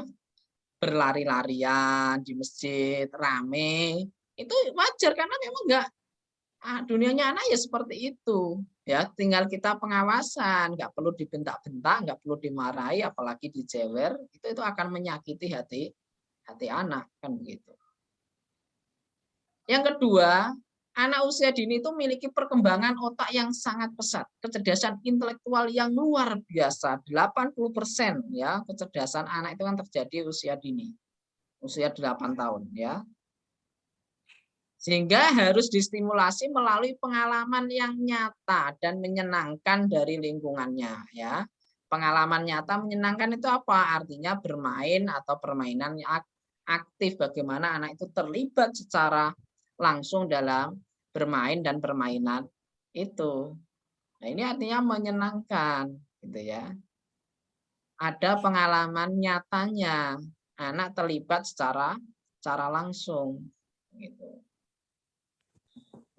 berlari-larian di masjid, rame. Itu wajar karena memang nggak dunianya anak ya seperti itu. Ya, tinggal kita pengawasan, nggak perlu dibentak-bentak, nggak perlu dimarahi, apalagi dijewer, itu akan menyakiti hati anak, kan begitu. Yang kedua, anak usia dini itu memiliki perkembangan otak yang sangat pesat, kecerdasan intelektual yang luar biasa, 80% ya, kecerdasan anak itu kan terjadi usia dini, usia 8 tahun ya. Sehingga harus distimulasi melalui pengalaman yang nyata dan menyenangkan dari lingkungannya ya. Pengalaman nyata menyenangkan itu apa? Artinya bermain atau permainan yang aktif, bagaimana anak itu terlibat secara langsung dalam bermain dan permainan itu. Nah, ini artinya menyenangkan gitu ya. Ada pengalaman nyatanya, anak terlibat secara langsung gitu.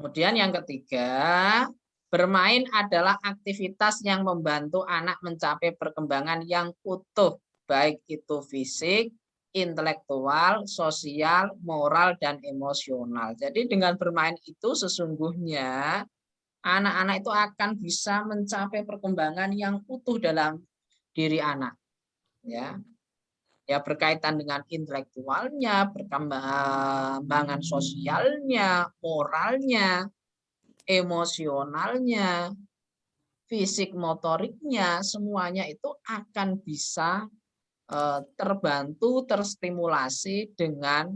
Kemudian yang ketiga, bermain adalah aktivitas yang membantu anak mencapai perkembangan yang utuh, baik itu fisik, intelektual, sosial, moral, dan emosional. Jadi dengan bermain itu sesungguhnya anak-anak itu akan bisa mencapai perkembangan yang utuh dalam diri anak. Ya, berkaitan dengan intelektualnya, perkembangan sosialnya, moralnya, emosionalnya, fisik motoriknya, semuanya itu akan bisa terbantu, terstimulasi dengan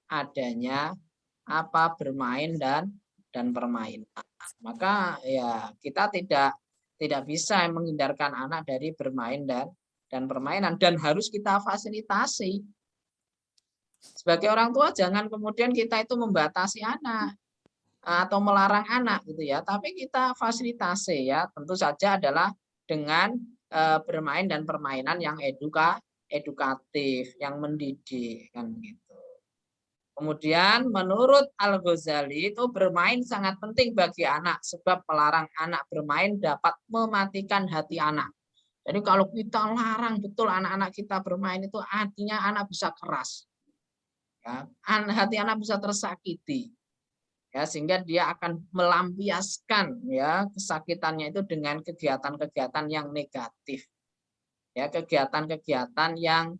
adanya bermain dan dan permainan. Maka ya kita tidak bisa menghindarkan anak dari bermain dan permainan, dan harus kita fasilitasi. Sebagai orang tua jangan kemudian kita itu membatasi anak atau melarang anak gitu ya, tapi kita fasilitasi ya, tentu saja adalah dengan bermain dan permainan yang edukatif, yang mendidik kan gitu. Kemudian menurut Al-Ghazali itu bermain sangat penting bagi anak sebab melarang anak bermain dapat mematikan hati anak. Jadi kalau kita larang betul anak-anak kita bermain itu artinya anak bisa keras. Ya, hati anak bisa tersakiti. Ya, sehingga dia akan melampiaskan ya kesakitannya itu dengan kegiatan-kegiatan yang negatif. Ya, kegiatan-kegiatan yang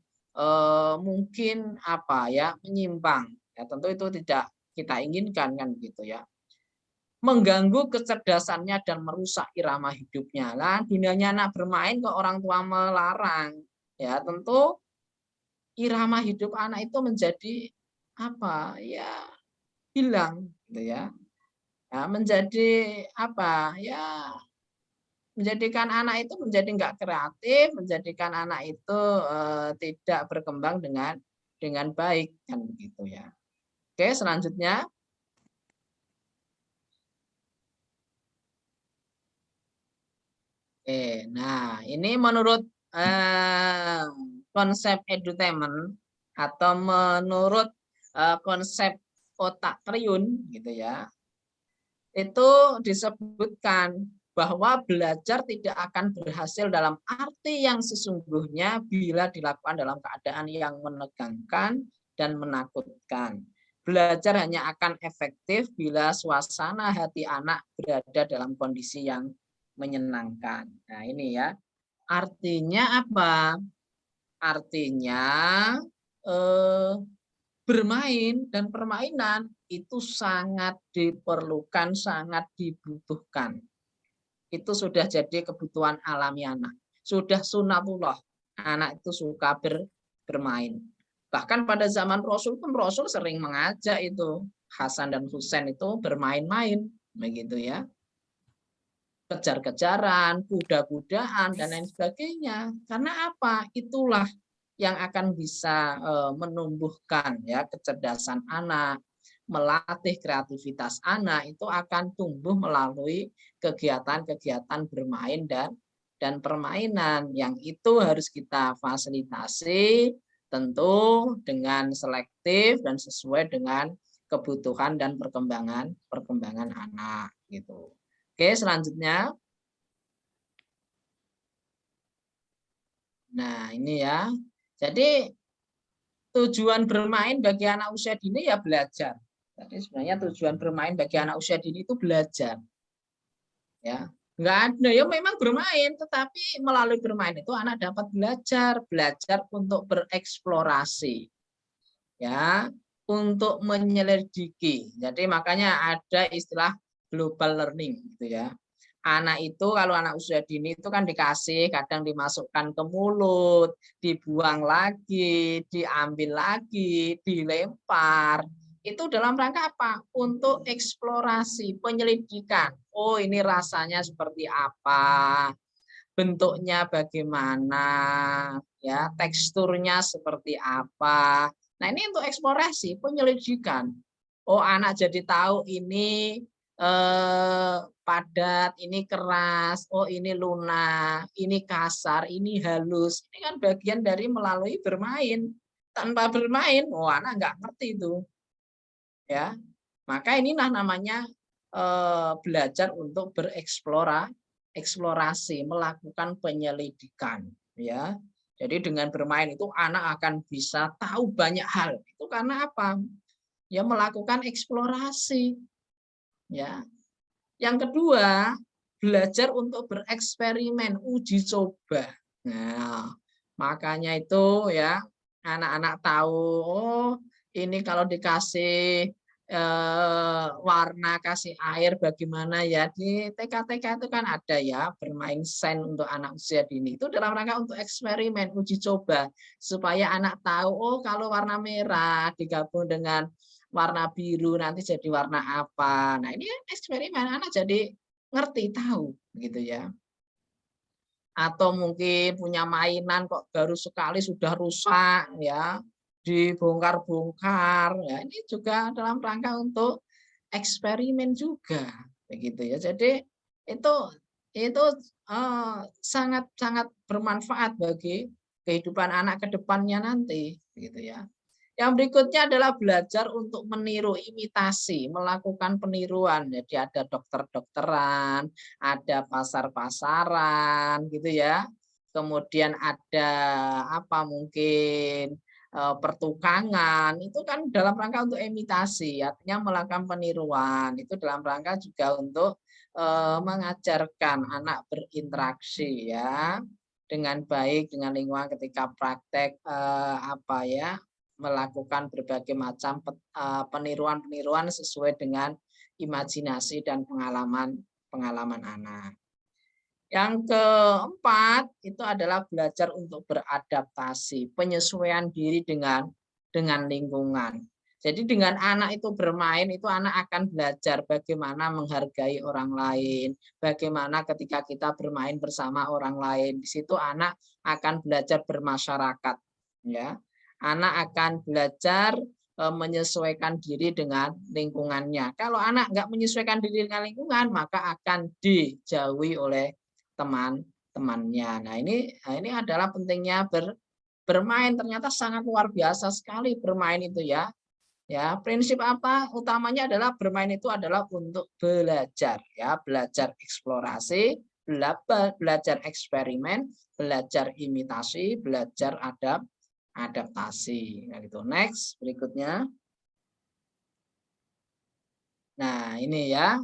mungkin menyimpang. Ya, tentu itu tidak kita inginkan kan gitu ya. Mengganggu kecerdasannya dan merusak irama hidupnya. Lah, dunianya anak bermain kok orang tua melarang. Ya, tentu irama hidup anak itu menjadi hilang gitu ya. Ya, menjadi menjadikan anak itu menjadi nggak kreatif, menjadikan anak itu tidak berkembang dengan baik kan begitu ya. Oke, selanjutnya nah ini menurut konsep edutainment atau menurut konsep otak triun gitu ya, itu disebutkan bahwa belajar tidak akan berhasil dalam arti yang sesungguhnya bila dilakukan dalam keadaan yang menegangkan dan menakutkan. Belajar hanya akan efektif bila suasana hati anak berada dalam kondisi yang menyenangkan. Nah ini ya, artinya apa? Artinya bermain dan permainan itu sangat diperlukan, sangat dibutuhkan. Itu sudah jadi kebutuhan alami anak. Sudah sunatullah, anak itu suka bermain. Bahkan pada zaman Rasul pun Rasul sering mengajak itu Hasan dan Husain itu bermain-main, begitu ya. Kejar-kejaran, kuda-kudaan dan lain sebagainya. Karena apa? Itulah yang akan bisa menumbuhkan ya kecerdasan anak, melatih kreativitas anak, itu akan tumbuh melalui kegiatan-kegiatan bermain dan permainan yang itu harus kita fasilitasi tentu dengan selektif dan sesuai dengan kebutuhan dan perkembangan anak gitu. Oke, selanjutnya. Nah, ini ya. Jadi tujuan bermain bagi anak usia dini ya belajar. Jadi sebenarnya tujuan bermain bagi anak usia dini itu belajar. Ya, enggak ada ya memang bermain, tetapi melalui bermain itu anak dapat belajar untuk bereksplorasi. Ya, untuk menyelidiki. Jadi makanya ada istilah global learning gitu ya. Anak itu kalau anak usia dini itu kan dikasih, kadang dimasukkan ke mulut, dibuang lagi, diambil lagi, dilempar. Itu dalam rangka apa? Untuk eksplorasi, penyelidikan. Oh, ini rasanya seperti apa? Bentuknya bagaimana? Ya, teksturnya seperti apa? Nah, ini untuk eksplorasi, penyelidikan. Oh, anak jadi tahu ini padat, ini keras, oh ini lunak, ini kasar, ini halus. Ini kan bagian dari melalui bermain. Tanpa bermain, oh anak nggak ngerti itu. Ya, maka inilah namanya belajar untuk bereksplorasi, melakukan penyelidikan. Ya, jadi dengan bermain itu anak akan bisa tahu banyak hal. Itu karena apa? Ya melakukan eksplorasi. Ya. Yang kedua, belajar untuk bereksperimen, uji coba. Nah, makanya itu ya anak-anak tahu, oh ini kalau dikasih warna, kasih air bagaimana ya. Di TK-TK itu kan ada ya bermain sains untuk anak usia dini. Itu dalam rangka untuk eksperimen, uji coba supaya anak tahu, oh kalau warna merah digabung dengan warna biru nanti jadi warna apa. Nah, ini eksperimen, anak jadi ngerti, tahu gitu ya. Atau mungkin punya mainan kok baru sekali sudah rusak ya, dibongkar-bongkar. Ya, ini juga dalam rangka untuk eksperimen juga begitu ya. Jadi itu sangat-sangat bermanfaat bagi kehidupan anak ke depannya nanti gitu ya. Yang berikutnya adalah belajar untuk meniru, imitasi, melakukan peniruan. Jadi ada dokter-dokteran, ada pasar-pasaran gitu ya. Kemudian ada apa mungkin pertukangan, itu kan dalam rangka untuk imitasi, artinya melakukan peniruan. Itu dalam rangka juga untuk mengajarkan anak berinteraksi ya dengan baik dengan lingkungan ketika praktek apa ya, melakukan berbagai macam peniruan-peniruan sesuai dengan imajinasi dan pengalaman anak. Yang keempat itu adalah belajar untuk beradaptasi, penyesuaian diri dengan lingkungan. Jadi dengan anak itu bermain, itu anak akan belajar bagaimana menghargai orang lain, bagaimana ketika kita bermain bersama orang lain. Di situ anak akan belajar bermasyarakat, ya. Anak akan belajar menyesuaikan diri dengan lingkungannya. Kalau anak nggak menyesuaikan diri dengan lingkungan, maka akan dijauhi oleh teman-temannya. Nah, ini adalah pentingnya bermain. Ternyata sangat luar biasa sekali bermain itu ya. Ya, prinsip apa utamanya adalah bermain itu adalah untuk belajar ya, belajar eksplorasi, belajar eksperimen, belajar imitasi, belajar adaptasi. Nah, gitu. Next, berikutnya. Nah, ini ya.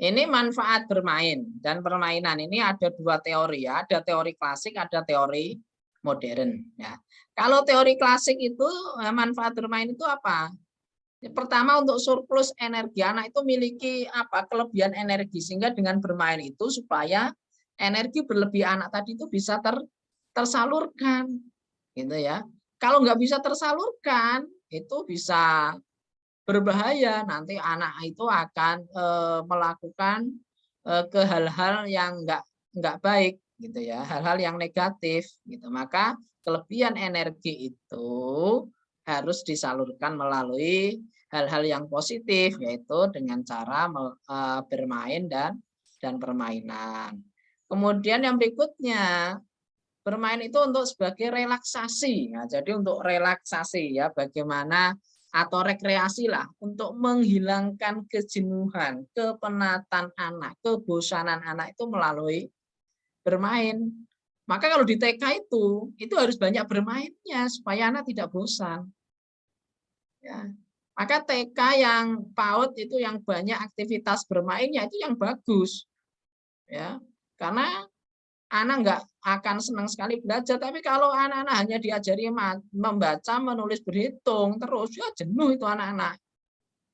Ini manfaat bermain dan permainan. Ini ada dua teori ya, ada teori klasik, ada teori modern ya. Kalau teori klasik itu manfaat bermain itu apa? Pertama, untuk surplus energi, anak itu memiliki apa? Kelebihan energi, sehingga dengan bermain itu supaya energi berlebih anak tadi itu bisa tersalurkan gitu ya. Kalau nggak bisa tersalurkan, itu bisa berbahaya, nanti anak itu akan melakukan ke hal-hal yang nggak baik gitu ya, hal-hal yang negatif gitu. Maka kelebihan energi itu harus disalurkan melalui hal-hal yang positif, yaitu dengan cara bermain dan permainan. Kemudian yang berikutnya, bermain itu untuk sebagai relaksasi. Nah, jadi untuk relaksasi ya, bagaimana atau rekreasi lah untuk menghilangkan kejenuhan, kepenatan anak, kebosanan anak itu melalui bermain. Maka kalau di TK itu harus banyak bermainnya supaya anak tidak bosan. Ya. Maka TK yang PAUD itu yang banyak aktivitas bermainnya itu yang bagus. Ya. Karena anak nggak akan senang sekali belajar, tapi kalau anak-anak hanya diajari membaca, menulis, berhitung terus, ya jenuh itu anak-anak.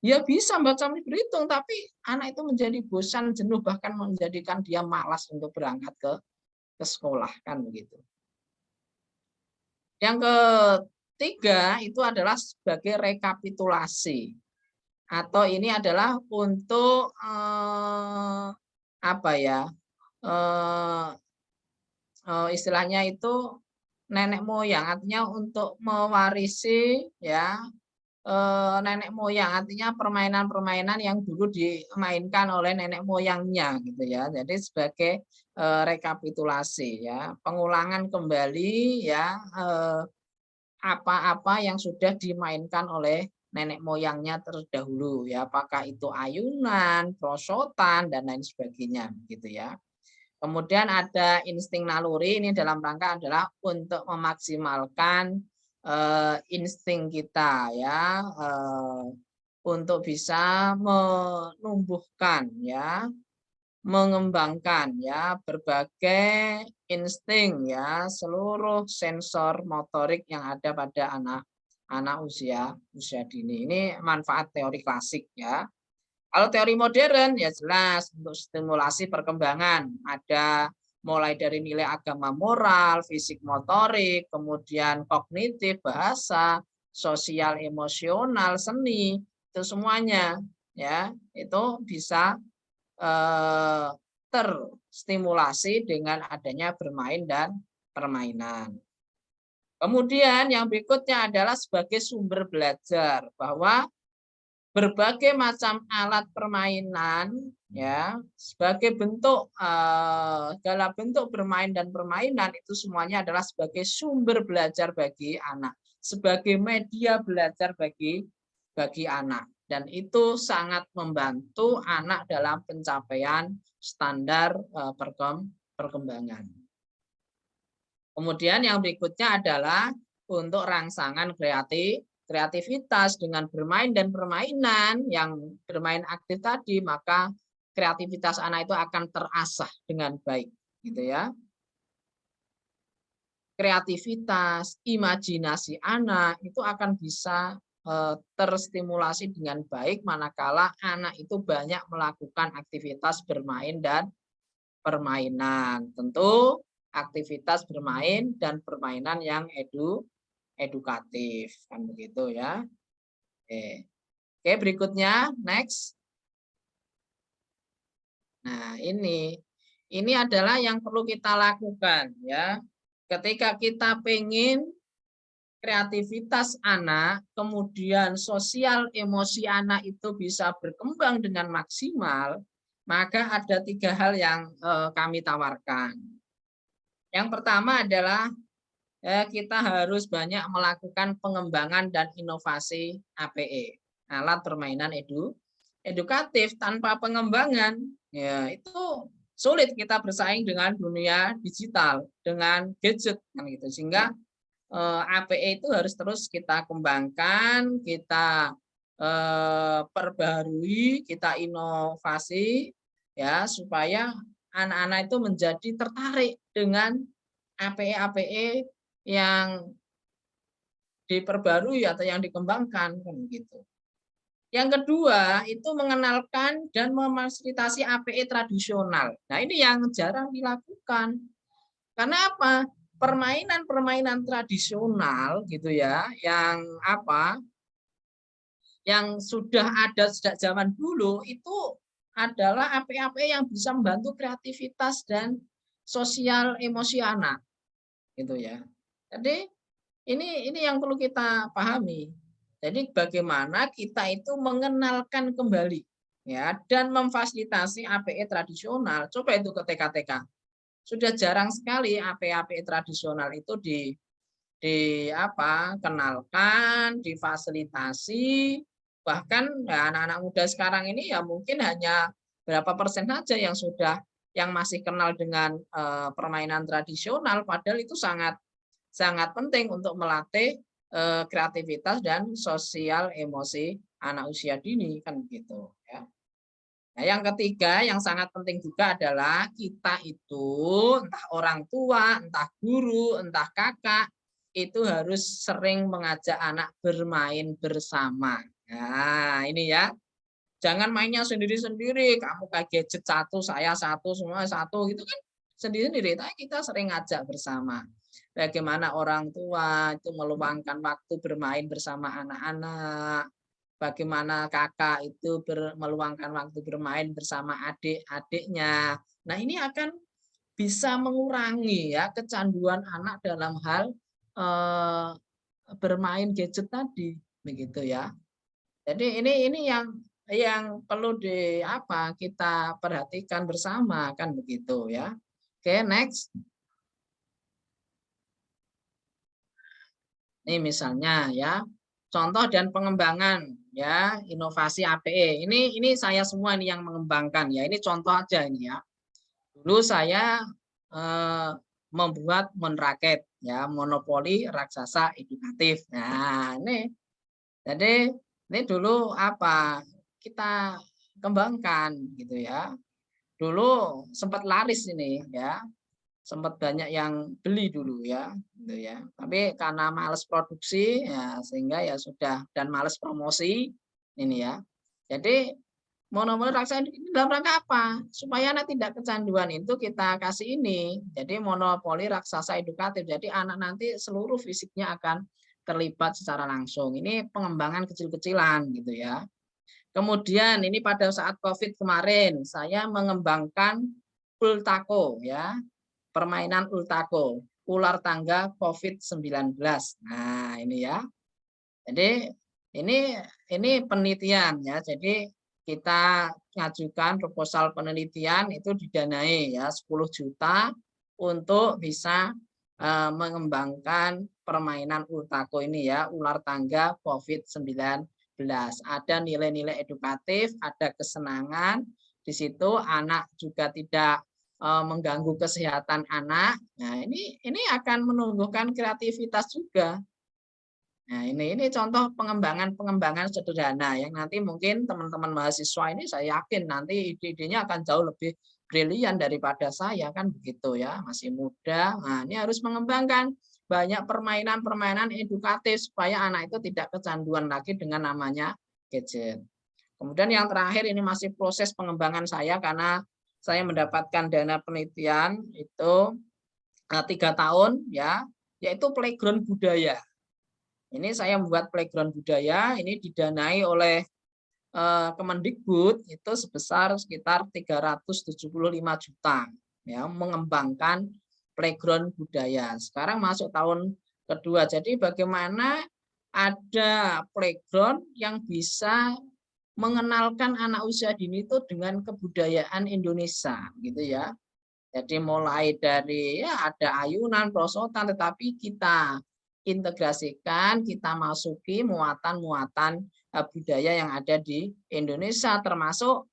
Ya bisa membaca, menulis, berhitung, tapi anak itu menjadi bosan, jenuh, bahkan menjadikan dia malas untuk berangkat ke sekolah, kan begitu. Yang ketiga itu adalah sebagai rekapitulasi, atau ini adalah untuk apa ya? Istilahnya itu nenek moyang, artinya untuk mewarisi ya nenek moyang, artinya permainan-permainan yang dulu dimainkan oleh nenek moyangnya gitu ya. Jadi sebagai rekapitulasi ya, pengulangan kembali ya apa-apa yang sudah dimainkan oleh nenek moyangnya terdahulu ya, apakah itu ayunan, prosotan dan lain sebagainya gitu ya. Kemudian ada insting naluri, ini dalam rangka adalah untuk memaksimalkan insting kita ya, untuk bisa menumbuhkan ya, mengembangkan ya berbagai insting ya, seluruh sensor motorik yang ada pada anak usia dini. Ini manfaat teori klasik ya. Kalau teori modern ya jelas untuk stimulasi perkembangan, ada mulai dari nilai agama moral, fisik motorik, kemudian kognitif, bahasa, sosial emosional, seni, Itu semuanya ya, itu bisa terstimulasi dengan adanya bermain dan permainan. Kemudian yang berikutnya adalah sebagai sumber belajar, bahwa berbagai macam alat permainan ya sebagai bentuk segala bentuk bermain dan permainan itu semuanya adalah sebagai sumber belajar bagi anak, sebagai media belajar bagi anak, dan itu sangat membantu anak dalam pencapaian standar perkembangan. Kemudian yang berikutnya adalah untuk rangsangan kreativitas dengan bermain dan permainan yang bermain aktif tadi, maka kreativitas anak itu akan terasah dengan baik, gitu ya. Kreativitas, imajinasi anak itu akan bisa terstimulasi dengan baik manakala anak itu banyak melakukan aktivitas bermain dan permainan. Tentu aktivitas bermain dan permainan yang edukatif, kan begitu ya. Oke, berikutnya next. Nah, ini adalah yang perlu kita lakukan ya. Ketika kita pengen kreativitas anak, kemudian sosial emosi anak itu bisa berkembang dengan maksimal, maka ada 3 hal yang kami tawarkan. Yang pertama adalah kita harus banyak melakukan pengembangan dan inovasi APE, alat permainan edukatif. Tanpa pengembangan ya itu sulit kita bersaing dengan dunia digital, dengan gadget kan gitu. Sehingga APE itu harus terus kita kembangkan, kita perbarui, kita inovasi ya supaya anak-anak itu menjadi tertarik dengan APE yang diperbarui atau yang dikembangkan kan gitu. Yang kedua itu mengenalkan dan memfasilitasi APE tradisional. Nah, ini yang jarang dilakukan. Karena apa? Permainan-permainan tradisional gitu ya, yang sudah ada sejak zaman dulu itu adalah APE yang bisa membantu kreativitas dan sosial emosi anak gitu ya. Jadi ini yang perlu kita pahami. Jadi bagaimana kita itu mengenalkan kembali ya dan memfasilitasi APE tradisional. Coba itu ke TK-TK. Sudah jarang sekali APE tradisional itu kenalkan, difasilitasi. Bahkan ya, anak-anak muda sekarang ini ya mungkin hanya berapa persen saja yang masih kenal dengan permainan tradisional, padahal itu sangat penting untuk melatih kreativitas dan sosial emosi anak usia dini kan begitu ya. Nah, yang ketiga yang sangat penting juga adalah kita itu entah orang tua, entah guru, entah kakak itu harus sering mengajak anak bermain bersama. Nah, ini ya. Jangan mainnya sendiri-sendiri, kamu kayak gadget satu, saya satu, semua satu, gitu kan sendiri-sendiri. Tapi kita sering ngajak bersama. Bagaimana orang tua itu meluangkan waktu bermain bersama anak-anak. Bagaimana kakak itu meluangkan waktu bermain bersama adik-adiknya. Nah, ini akan bisa mengurangi ya kecanduan anak dalam hal bermain gadget tadi, begitu ya. Jadi ini yang perlu kita perhatikan bersama kan begitu ya. Oke, next. Ini misalnya ya, contoh dan pengembangan ya, inovasi APE. Ini saya semua ini yang mengembangkan ya. Ini contoh aja ini ya. Dulu saya membuat Monraket ya, monopoli raksasa edukatif. Nah, ini jadi ini dulu kita kembangkan gitu ya. Dulu sempat laris ini ya. Sempat banyak yang beli dulu ya, gitu ya. Tapi karena males produksi ya sehingga ya sudah, dan males promosi ini ya. Jadi monopoli raksasa ini dalam rangka apa? Supaya anak tidak kecanduan itu kita kasih ini. Jadi monopoli raksasa edukatif. Jadi anak nanti seluruh fisiknya akan terlibat secara langsung. Ini pengembangan kecil-kecilan gitu ya. Kemudian ini pada saat COVID kemarin saya mengembangkan Ultaco ya, permainan Ultaco, ular tangga COVID-19. Nah, ini ya. Jadi ini penelitian ya. Jadi kita ngajukan proposal penelitian itu didanai ya 10 juta untuk bisa mengembangkan permainan Ultaco ini ya, ular tangga COVID-19. Ada nilai-nilai edukatif, ada kesenangan. Di situ anak juga tidak mengganggu kesehatan anak. Nah, ini akan menumbuhkan kreativitas juga. Nah, ini contoh pengembangan sederhana yang nanti mungkin teman-teman mahasiswa ini saya yakin nanti ide-idenya akan jauh lebih brilian daripada saya, kan begitu ya, masih muda. Nah, ini harus mengembangkan banyak permainan-permainan edukatif supaya anak itu tidak kecanduan lagi dengan namanya gadget. Kemudian yang terakhir ini masih proses pengembangan saya karena saya mendapatkan dana penelitian itu 3 tahun ya, yaitu playground budaya. Ini saya membuat playground budaya, ini didanai oleh Kemendikbud itu sebesar sekitar 375 juta ya, mengembangkan playground budaya. Sekarang masuk tahun kedua. Jadi bagaimana ada playground yang bisa mengenalkan anak usia dini itu dengan kebudayaan Indonesia gitu ya. Jadi mulai dari ya ada ayunan, prosotan, tetapi kita integrasikan, kita masuki muatan-muatan budaya yang ada di Indonesia, termasuk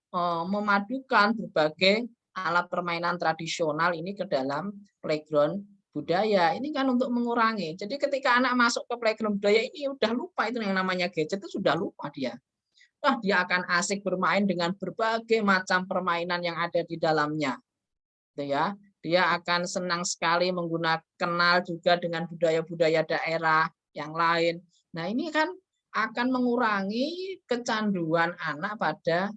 memadukan berbagai alat permainan tradisional ini ke dalam playground budaya. Ini kan untuk mengurangi. Jadi ketika anak masuk ke playground budaya ini udah lupa itu yang namanya gadget, itu sudah lupa dia. Wah, dia akan asik bermain dengan berbagai macam permainan yang ada di dalamnya. Gitu ya. Dia akan senang sekali kenal juga dengan budaya-budaya daerah yang lain. Nah, ini kan akan mengurangi kecanduan anak pada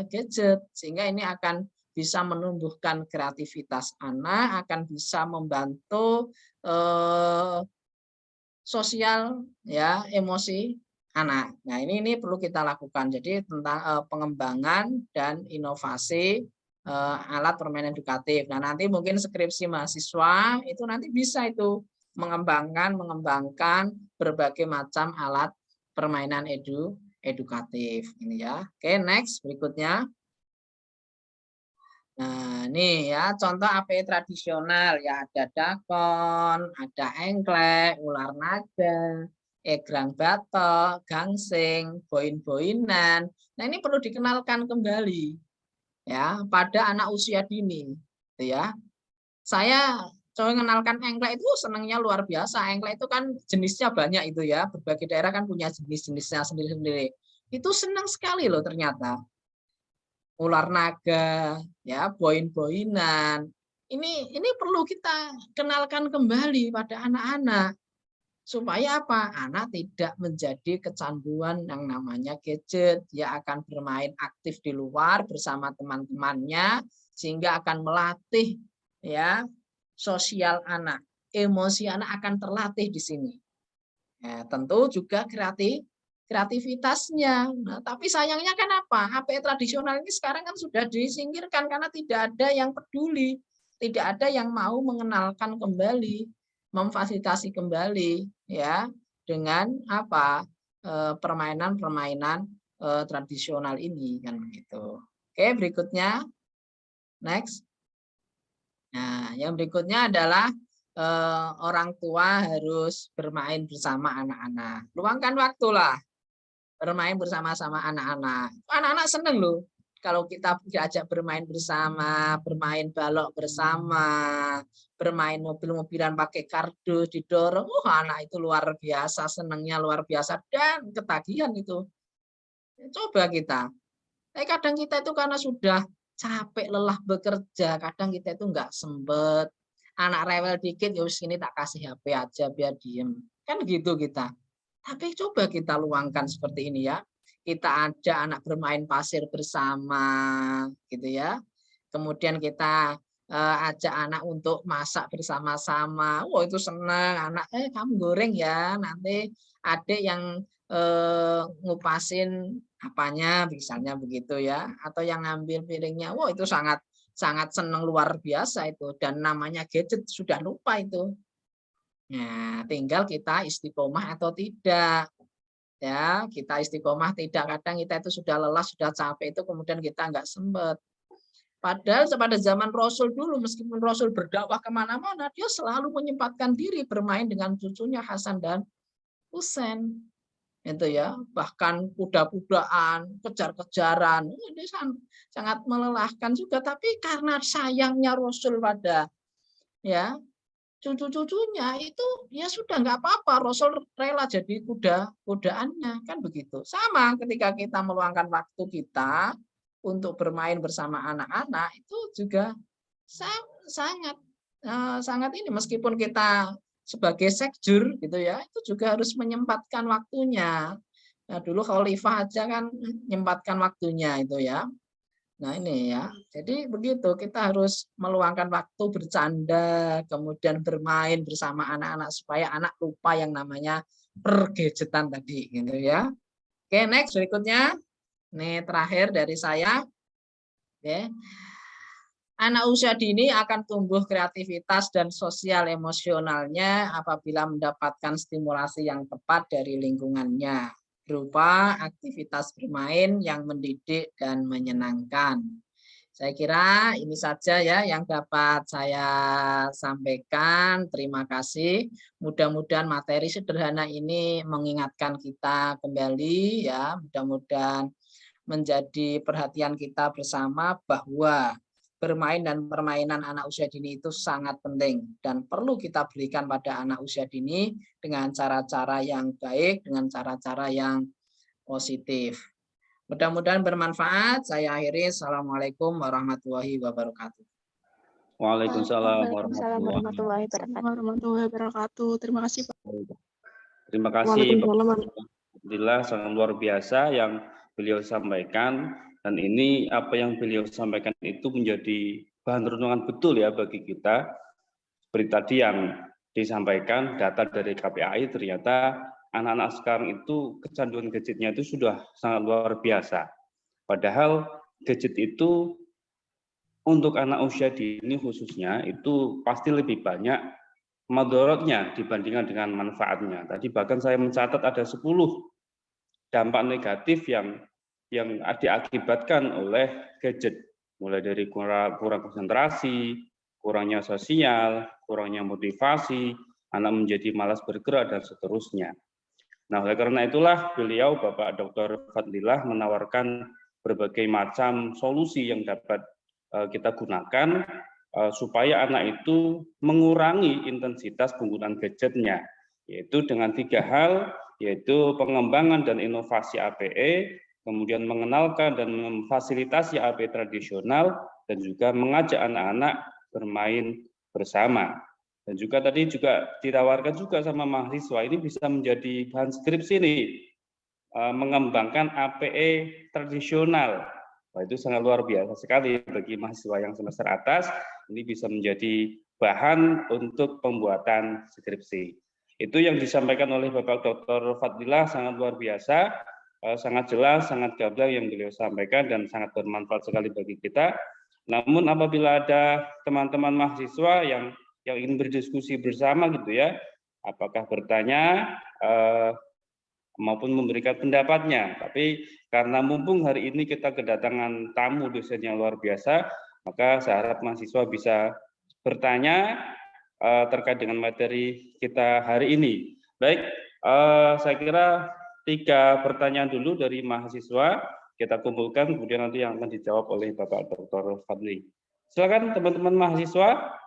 gadget, sehingga ini akan bisa menumbuhkan kreativitas anak, akan bisa membantu sosial ya, emosi anak. Nah, ini perlu kita lakukan. Jadi tentang pengembangan dan inovasi alat permainan edukatif. Nah, nanti mungkin skripsi mahasiswa itu nanti bisa itu mengembangkan berbagai macam alat permainan edukatif ini ya. Oke, next berikutnya. Nah, ini ya contoh API tradisional ya, ada dakon, ada engklek, ular naga, egrang batok, gangsing, boin-boinan. Nah, ini perlu dikenalkan kembali ya pada anak usia dini gitu ya. Saya coba mengenalkan engklek itu senangnya luar biasa. Engklek itu kan jenisnya banyak itu ya, berbagai daerah kan punya jenis-jenisnya sendiri-sendiri. Itu senang sekali loh ternyata. Ular naga ya, boin-boinan. Ini perlu kita kenalkan kembali pada anak-anak supaya apa? Anak tidak menjadi kecanduan yang namanya gadget. Dia akan bermain aktif di luar bersama teman-temannya sehingga akan melatih ya sosial anak, emosi anak akan terlatih di sini. Ya, tentu juga kreativitasnya. Nah, tapi sayangnya kan apa? API tradisional ini sekarang kan sudah disingkirkan karena tidak ada yang peduli, tidak ada yang mau mengenalkan kembali, memfasilitasi kembali ya dengan apa permainan-permainan tradisional ini kan begitu. Oke, berikutnya next. Nah, yang berikutnya adalah orang tua harus bermain bersama anak-anak. Luangkan waktulah bermain bersama-sama anak-anak. Anak-anak seneng loh kalau kita diajak bermain bersama, bermain balok bersama, bermain mobil-mobilan pakai kardus didorong. Anak itu luar biasa, senengnya luar biasa dan ketagihan itu. Coba kita. Kadang kita itu karena sudah capek lelah bekerja, kadang kita itu nggak sempet. Anak rewel dikit, ya sini tak kasih HP aja biar diem. Kan gitu kita. Tapi coba kita luangkan seperti ini ya. Kita ajak anak bermain pasir bersama, gitu ya. Kemudian kita ajak anak untuk masak bersama-sama. Itu senang. Anak, kamu goreng ya. Nanti adik yang ngupasin apanya misalnya begitu ya, atau yang ngambil piringnya, wah itu sangat sangat senang luar biasa itu, dan namanya gadget sudah lupa itu. Nah, tinggal kita istiqomah atau tidak. Ya, kita istiqomah tidak, kadang kita itu sudah lelah, sudah capek itu kemudian kita nggak sempat. Padahal pada zaman Rasul dulu, meskipun Rasul berdakwah kemana-mana, dia selalu menyempatkan diri bermain dengan cucunya Hasan dan Husain. Itu ya, bahkan kuda-kudaan, kejar-kejaran, ini sangat melelahkan juga. Tapi karena sayangnya Rasul pada ya cucu-cucunya itu, ya sudah nggak apa-apa, Rasul rela jadi kudaannya, kan begitu. Sama ketika kita meluangkan waktu kita untuk bermain bersama anak-anak, itu juga sangat sangat ini, meskipun kita sebagai sekjur gitu ya, itu juga harus menyempatkan waktunya. Nah, dulu khalifah aja kan menyempatkan waktunya itu ya. Nah ini ya, jadi begitu, kita harus meluangkan waktu bercanda, kemudian bermain bersama anak-anak supaya anak lupa yang namanya pergadgetan tadi gitu ya. Oke, next berikutnya. Ini terakhir dari saya. Oke. Anak usia dini akan tumbuh kreativitas dan sosial emosionalnya apabila mendapatkan stimulasi yang tepat dari lingkungannya, berupa aktivitas bermain yang mendidik dan menyenangkan. Saya kira ini saja ya yang dapat saya sampaikan. Terima kasih. Mudah-mudahan materi sederhana ini mengingatkan kita kembali ya. Mudah-mudahan menjadi perhatian kita bersama bahwa bermain dan permainan anak usia dini itu sangat penting dan perlu kita berikan pada anak usia dini dengan cara-cara yang baik, dengan cara-cara yang positif. Mudah-mudahan bermanfaat. Saya akhiri. Assalamualaikum warahmatullahi wabarakatuh. Waalaikumsalam warahmatullahi wabarakatuh. Terima kasih, Pak. Terima kasih Pak. Waalaikumsalam. Alhamdulillah sangat luar biasa yang beliau sampaikan, dan ini apa yang beliau sampaikan itu menjadi bahan renungan betul ya bagi kita. Seperti tadi yang disampaikan data dari KPAI, ternyata anak-anak sekarang itu kecanduan gadgetnya itu sudah sangat luar biasa. Padahal gadget itu untuk anak usia dini khususnya itu pasti lebih banyak madorotnya dibandingkan dengan manfaatnya. Tadi bahkan saya mencatat ada 10 dampak negatif yang diakibatkan oleh gadget, mulai dari kurang konsentrasi, kurangnya sosial, kurangnya motivasi, anak menjadi malas bergerak dan seterusnya. Nah, oleh karena itulah beliau Bapak Dr. Fadlilah menawarkan berbagai macam solusi yang dapat kita gunakan supaya anak itu mengurangi intensitas penggunaan gadgetnya, yaitu dengan 3 hal, yaitu pengembangan dan inovasi APE, kemudian mengenalkan dan memfasilitasi APE tradisional, dan juga mengajak anak-anak bermain bersama. Dan juga tadi juga ditawarkan juga sama mahasiswa, ini bisa menjadi bahan skripsi nih, mengembangkan APE tradisional. Wah, itu sangat luar biasa sekali bagi mahasiswa yang semester atas, ini bisa menjadi bahan untuk pembuatan skripsi. Itu yang disampaikan oleh Bapak Dr. Fadlilah sangat luar biasa, sangat jelas, sangat gamblang yang beliau sampaikan dan sangat bermanfaat sekali bagi kita. Namun apabila ada teman-teman mahasiswa yang ingin berdiskusi bersama gitu ya, apakah bertanya maupun memberikan pendapatnya. Tapi karena mumpung hari ini kita kedatangan tamu dosen yang luar biasa, maka saya harap mahasiswa bisa bertanya terkait dengan materi kita hari ini. Baik, saya kira 3 pertanyaan dulu dari mahasiswa kita kumpulkan, kemudian nanti yang akan dijawab oleh Bapak Dr. Fadli. Silakan teman-teman mahasiswa.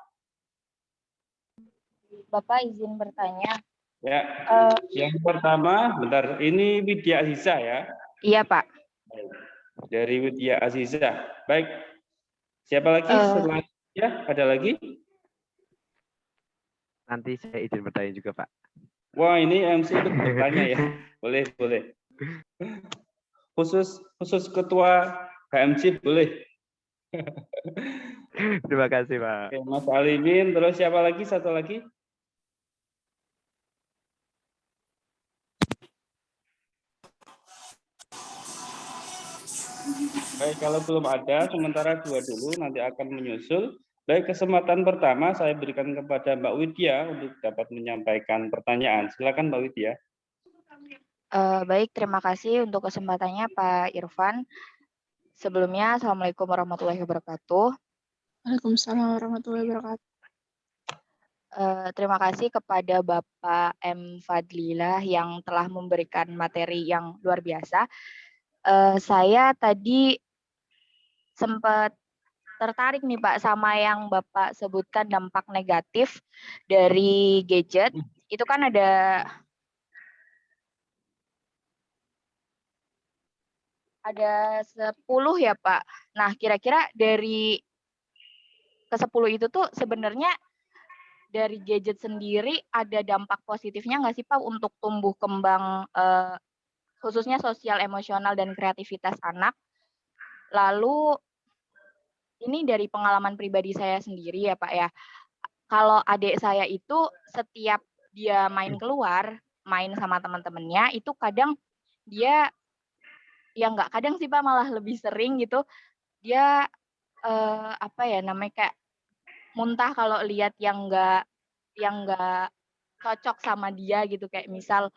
Bapak izin bertanya. Ya, yang pertama, bentar, ini Widya Aziza ya? Iya, Pak. Dari Widya Aziza. Baik, siapa lagi? Setelah ya, ada lagi? Nanti saya izin bertanya juga, Pak. Wah, ini MC itu bertanya ya. Boleh, boleh. Khusus ketua HMC boleh. Terima kasih, Pak. Oke, Mas Alimin, terus siapa lagi? Satu lagi? Baik, kalau belum ada, sementara 2 dulu, nanti akan menyusul. Baik, kesempatan pertama saya berikan kepada Mbak Widya untuk dapat menyampaikan pertanyaan. Silakan Mbak Widya. Baik, terima kasih untuk kesempatannya Pak Irfan. Sebelumnya, Assalamualaikum warahmatullahi wabarakatuh. Waalaikumsalam warahmatullahi wabarakatuh. Terima kasih kepada Bapak M. Fadlilah yang telah memberikan materi yang luar biasa. Saya tadi sempat tertarik nih Pak sama yang Bapak sebutkan dampak negatif dari gadget. Itu kan ada 10 ya Pak. Nah, kira-kira dari ke-10 itu tuh sebenarnya dari gadget sendiri ada dampak positifnya nggak sih Pak untuk tumbuh kembang khususnya sosial, emosional, dan kreativitas anak? Lalu ini dari pengalaman pribadi saya sendiri ya Pak ya. Kalau adik saya itu setiap dia main keluar, main sama teman-temannya, itu kadang dia, ya nggak kadang sih Pak, malah lebih sering gitu, dia apa ya namanya, kayak muntah kalau lihat yang nggak cocok sama dia gitu. Kayak misal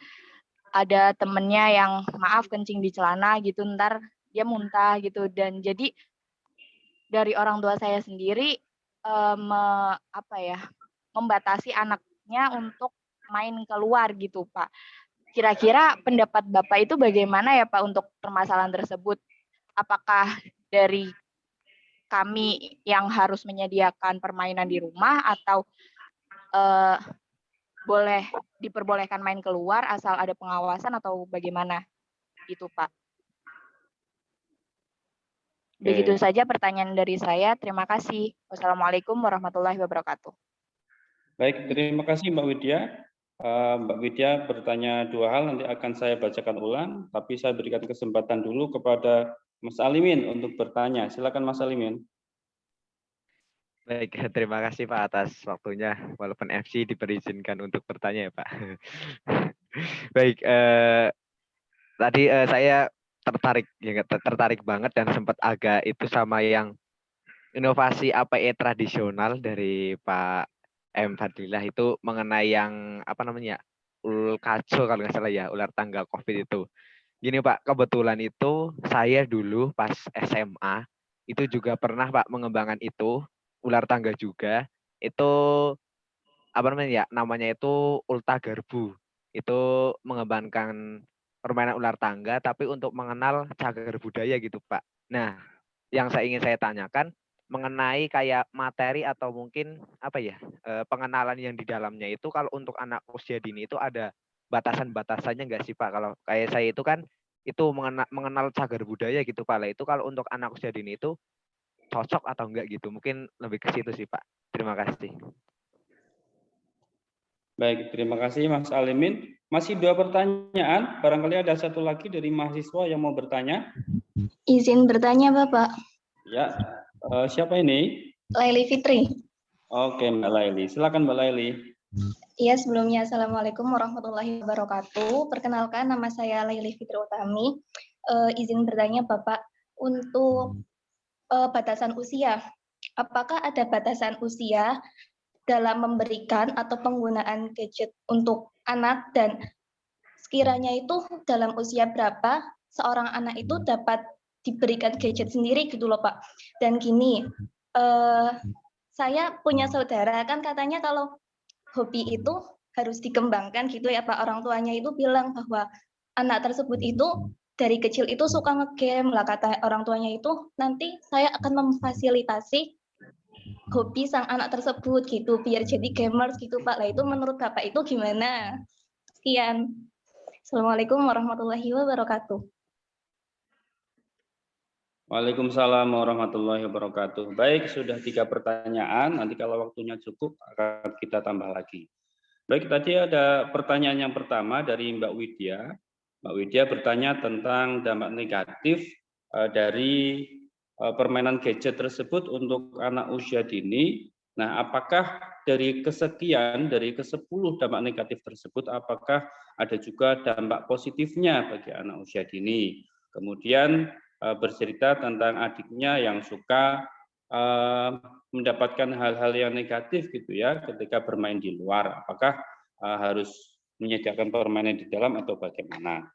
ada temennya yang maaf kencing di celana gitu, ntar dia muntah gitu. Dan jadi dari orang tua saya sendiri membatasi anaknya untuk main keluar gitu Pak. Kira-kira pendapat Bapak itu bagaimana ya Pak untuk permasalahan tersebut? Apakah dari kami yang harus menyediakan permainan di rumah atau boleh diperbolehkan main keluar asal ada pengawasan atau bagaimana itu Pak? Begitu saja pertanyaan dari saya. Terima kasih. Wassalamualaikum warahmatullahi wabarakatuh. Baik, terima kasih Mbak Widya. Mbak Widya bertanya 2 hal, nanti akan saya bacakan ulang, tapi saya berikan kesempatan dulu kepada Mas Alimin untuk bertanya. Silakan Mas Alimin. Baik, terima kasih Pak atas waktunya. Walaupun FC diberizinkan untuk bertanya ya Pak. Baik, tadi saya tertarik banget dan sempat agak itu sama yang inovasi APE tradisional dari Pak M. Fadlilah itu mengenai yang apa namanya ulkaco kalau nggak salah ya, ular tangga COVID itu. Gini Pak, kebetulan itu saya dulu pas SMA itu juga pernah Pak mengembangkan itu ular tangga juga. Itu apa namanya ya, namanya itu Ulta Garbu. Itu mengembangkan permainan ular tangga tapi untuk mengenal cagar budaya gitu Pak. Nah, yang ingin saya tanyakan mengenai kayak materi atau mungkin apa ya, pengenalan yang di dalamnya itu kalau untuk anak usia dini itu ada batasan-batasannya nggak sih Pak? Kalau kayak saya itu kan itu mengenal cagar budaya gitu Pak. Lah itu kalau untuk anak usia dini itu cocok atau enggak gitu? Mungkin lebih ke situ sih Pak. Terima kasih. Baik, terima kasih Mas Alimin. Masih 2 pertanyaan, barangkali ada 1 lagi dari mahasiswa yang mau bertanya. Izin bertanya Bapak. Ya, siapa ini? Laili Fitri. Oke Mbak Laili, silakan Mbak Laili. Iya, sebelumnya Assalamualaikum warahmatullahi wabarakatuh. Perkenalkan, nama saya Laili Fitri Utami. Izin bertanya Bapak, untuk batasan usia, apakah ada batasan usia dalam memberikan atau penggunaan gadget untuk anak, dan sekiranya itu dalam usia berapa seorang anak itu dapat diberikan gadget sendiri gitu loh Pak. Dan gini, saya punya saudara, kan katanya kalau hobi itu harus dikembangkan gitu ya Pak. Orang tuanya itu bilang bahwa anak tersebut itu dari kecil itu suka ngegame lah, kata orang tuanya itu nanti saya akan memfasilitasi hobi sang anak tersebut gitu biar jadi gamers gitu Pak. Lah itu menurut Bapak itu gimana? Sekian. Assalamualaikum warahmatullahi wabarakatuh. Waalaikumsalam warahmatullahi wabarakatuh. Baik, sudah 3 pertanyaan, nanti kalau waktunya cukup akan kita tambah lagi. Baik, tadi ada pertanyaan yang pertama dari Mbak Widya. Mbak Widya bertanya tentang dampak negatif dari permainan gadget tersebut untuk anak usia dini. Nah, apakah dari kesekian, dari ke-10 dampak negatif tersebut, apakah ada juga dampak positifnya bagi anak usia dini? Kemudian bercerita tentang adiknya yang suka mendapatkan hal-hal yang negatif gitu ya ketika bermain di luar. Apakah harus menyediakan permainan di dalam atau bagaimana?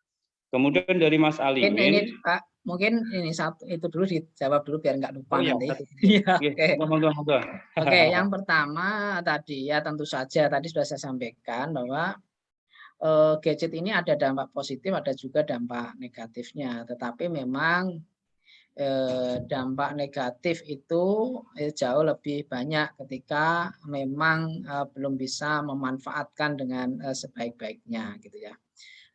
Kemudian dari Mas Ini Alimin. Pak, mungkin ini satu itu dulu dijawab dulu biar nggak lupa Oh ya, nanti. satu. Iya, Oke, oke. monggo. Oke, yang pertama tadi ya tentu saja tadi sudah saya sampaikan bahwa gadget ini ada dampak positif, ada juga dampak negatifnya. Tetapi memang dampak negatif itu jauh lebih banyak ketika memang belum bisa memanfaatkan dengan sebaik-baiknya gitu ya.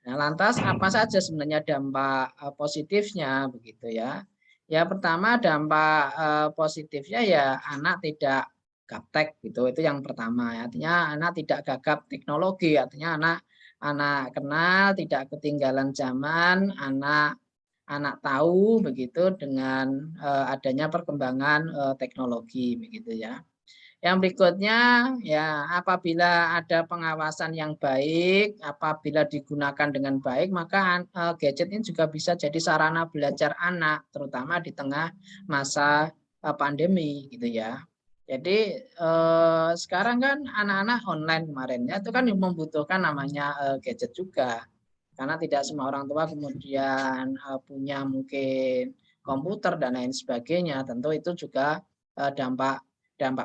Nah, lantas apa saja sebenarnya dampak positifnya begitu ya? Ya pertama dampak positifnya ya anak tidak gaptek gitu, itu yang pertama. Artinya anak tidak gagap teknologi, artinya anak kenal, tidak ketinggalan zaman, anak tahu begitu dengan adanya perkembangan teknologi begitu ya. Yang berikutnya ya apabila ada pengawasan yang baik, apabila digunakan dengan baik, maka gadget ini juga bisa jadi sarana belajar anak, terutama di tengah masa pandemi gitu ya. Jadi sekarang kan anak-anak online kemarin ya itu kan membutuhkan namanya gadget juga. Karena tidak semua orang tua kemudian punya mungkin komputer dan lain sebagainya, tentu itu juga dampak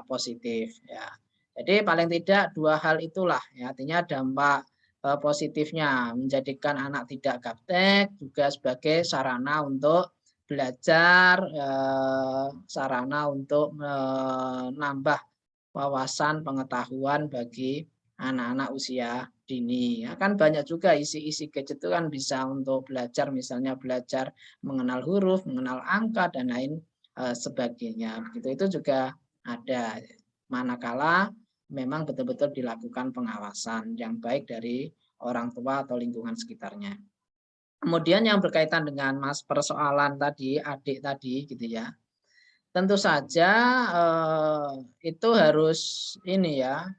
positif ya. Jadi paling tidak dua hal itulah ya, artinya dampak positifnya menjadikan anak tidak gaptek juga sebagai sarana untuk belajar, sarana untuk menambah wawasan pengetahuan bagi anak-anak usia dini. Ya, kan banyak juga isi-isi gadget itu kan bisa untuk belajar, misalnya belajar mengenal huruf, mengenal angka dan lain sebagainya. Begitu itu juga ada, manakala memang betul-betul dilakukan pengawasan yang baik dari orang tua atau lingkungan sekitarnya. Kemudian yang berkaitan dengan Mas persoalan tadi, adik tadi gitu ya. Tentu saja itu harus ini ya,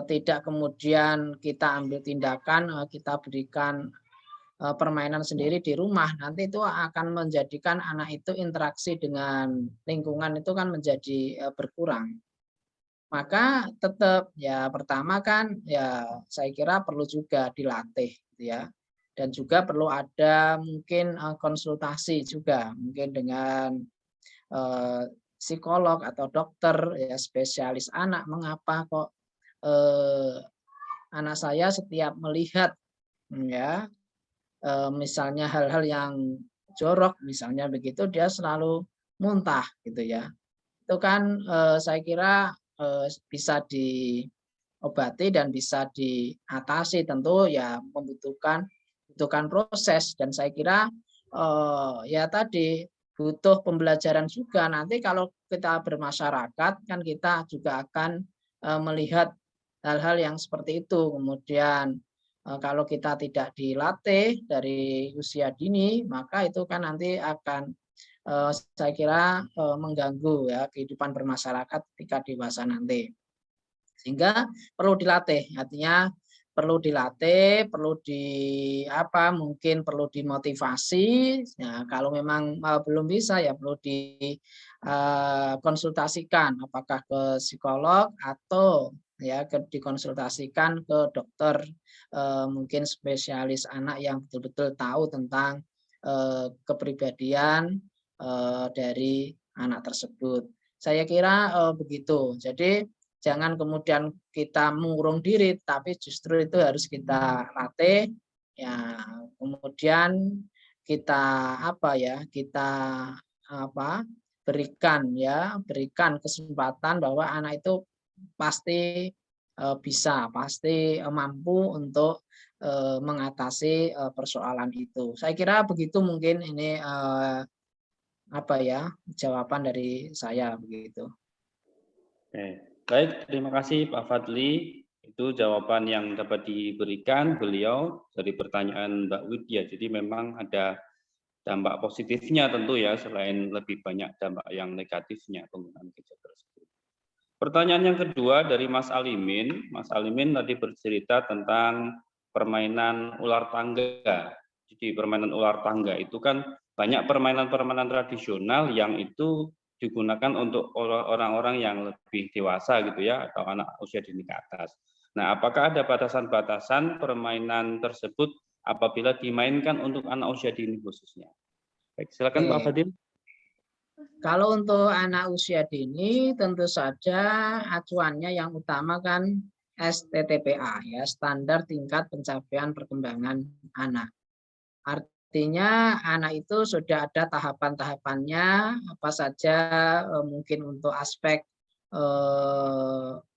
tidak kemudian kita ambil tindakan, kita berikan permainan sendiri di rumah, nanti itu akan menjadikan anak itu interaksi dengan lingkungan itu kan menjadi berkurang. Maka tetap ya pertama kan ya saya kira perlu juga dilatih gitu ya. Dan juga perlu ada mungkin konsultasi juga mungkin dengan psikolog atau dokter ya spesialis anak, mengapa kok anak saya setiap melihat ya misalnya hal-hal yang jorok misalnya begitu dia selalu muntah gitu ya. Itu kan saya kira bisa diobati dan bisa diatasi, tentu ya membutuhkan proses, dan saya kira ya tadi butuh pembelajaran juga. Nanti kalau kita bermasyarakat kan kita juga akan melihat hal-hal yang seperti itu. Kemudian kalau kita tidak dilatih dari usia dini, maka itu kan nanti akan saya kira mengganggu ya kehidupan bermasyarakat ketika dewasa nanti. Sehingga perlu dilatih, artinya perlu dilatih, perlu mungkin perlu dimotivasi. Ya, kalau memang belum bisa ya perlu dikonsultasikan apakah ke psikolog atau ya dikonsultasikan ke dokter mungkin spesialis anak yang betul-betul tahu tentang kepribadian dari anak tersebut. Saya kira begitu. Jadi jangan kemudian kita mengurung diri, tapi justru itu harus kita latih. Ya, kemudian kita berikan kesempatan bahwa anak itu pasti bisa, pasti mampu untuk mengatasi persoalan itu. Saya kira begitu mungkin ini jawaban dari saya begitu. Oke. Baik, terima kasih Pak Fadli. Itu jawaban yang dapat diberikan beliau dari pertanyaan Mbak Widya. Jadi memang ada dampak positifnya tentu ya, selain lebih banyak dampak yang negatifnya penggunaan gadget tersebut. Pertanyaan yang kedua dari Mas Alimin. Mas Alimin tadi bercerita tentang permainan ular tangga. Jadi permainan ular tangga itu kan banyak permainan-permainan tradisional yang itu digunakan untuk orang-orang yang lebih dewasa gitu ya, atau anak usia dini ke atas. Nah, apakah ada batasan-batasan permainan tersebut apabila dimainkan untuk anak usia dini khususnya? Baik, silakan Pak Fadil. Kalau untuk anak usia dini, tentu saja acuannya yang utama kan STTPA, ya, Standar Tingkat Pencapaian Perkembangan Anak. Artinya anak itu sudah ada tahapan-tahapannya, apa saja mungkin untuk aspek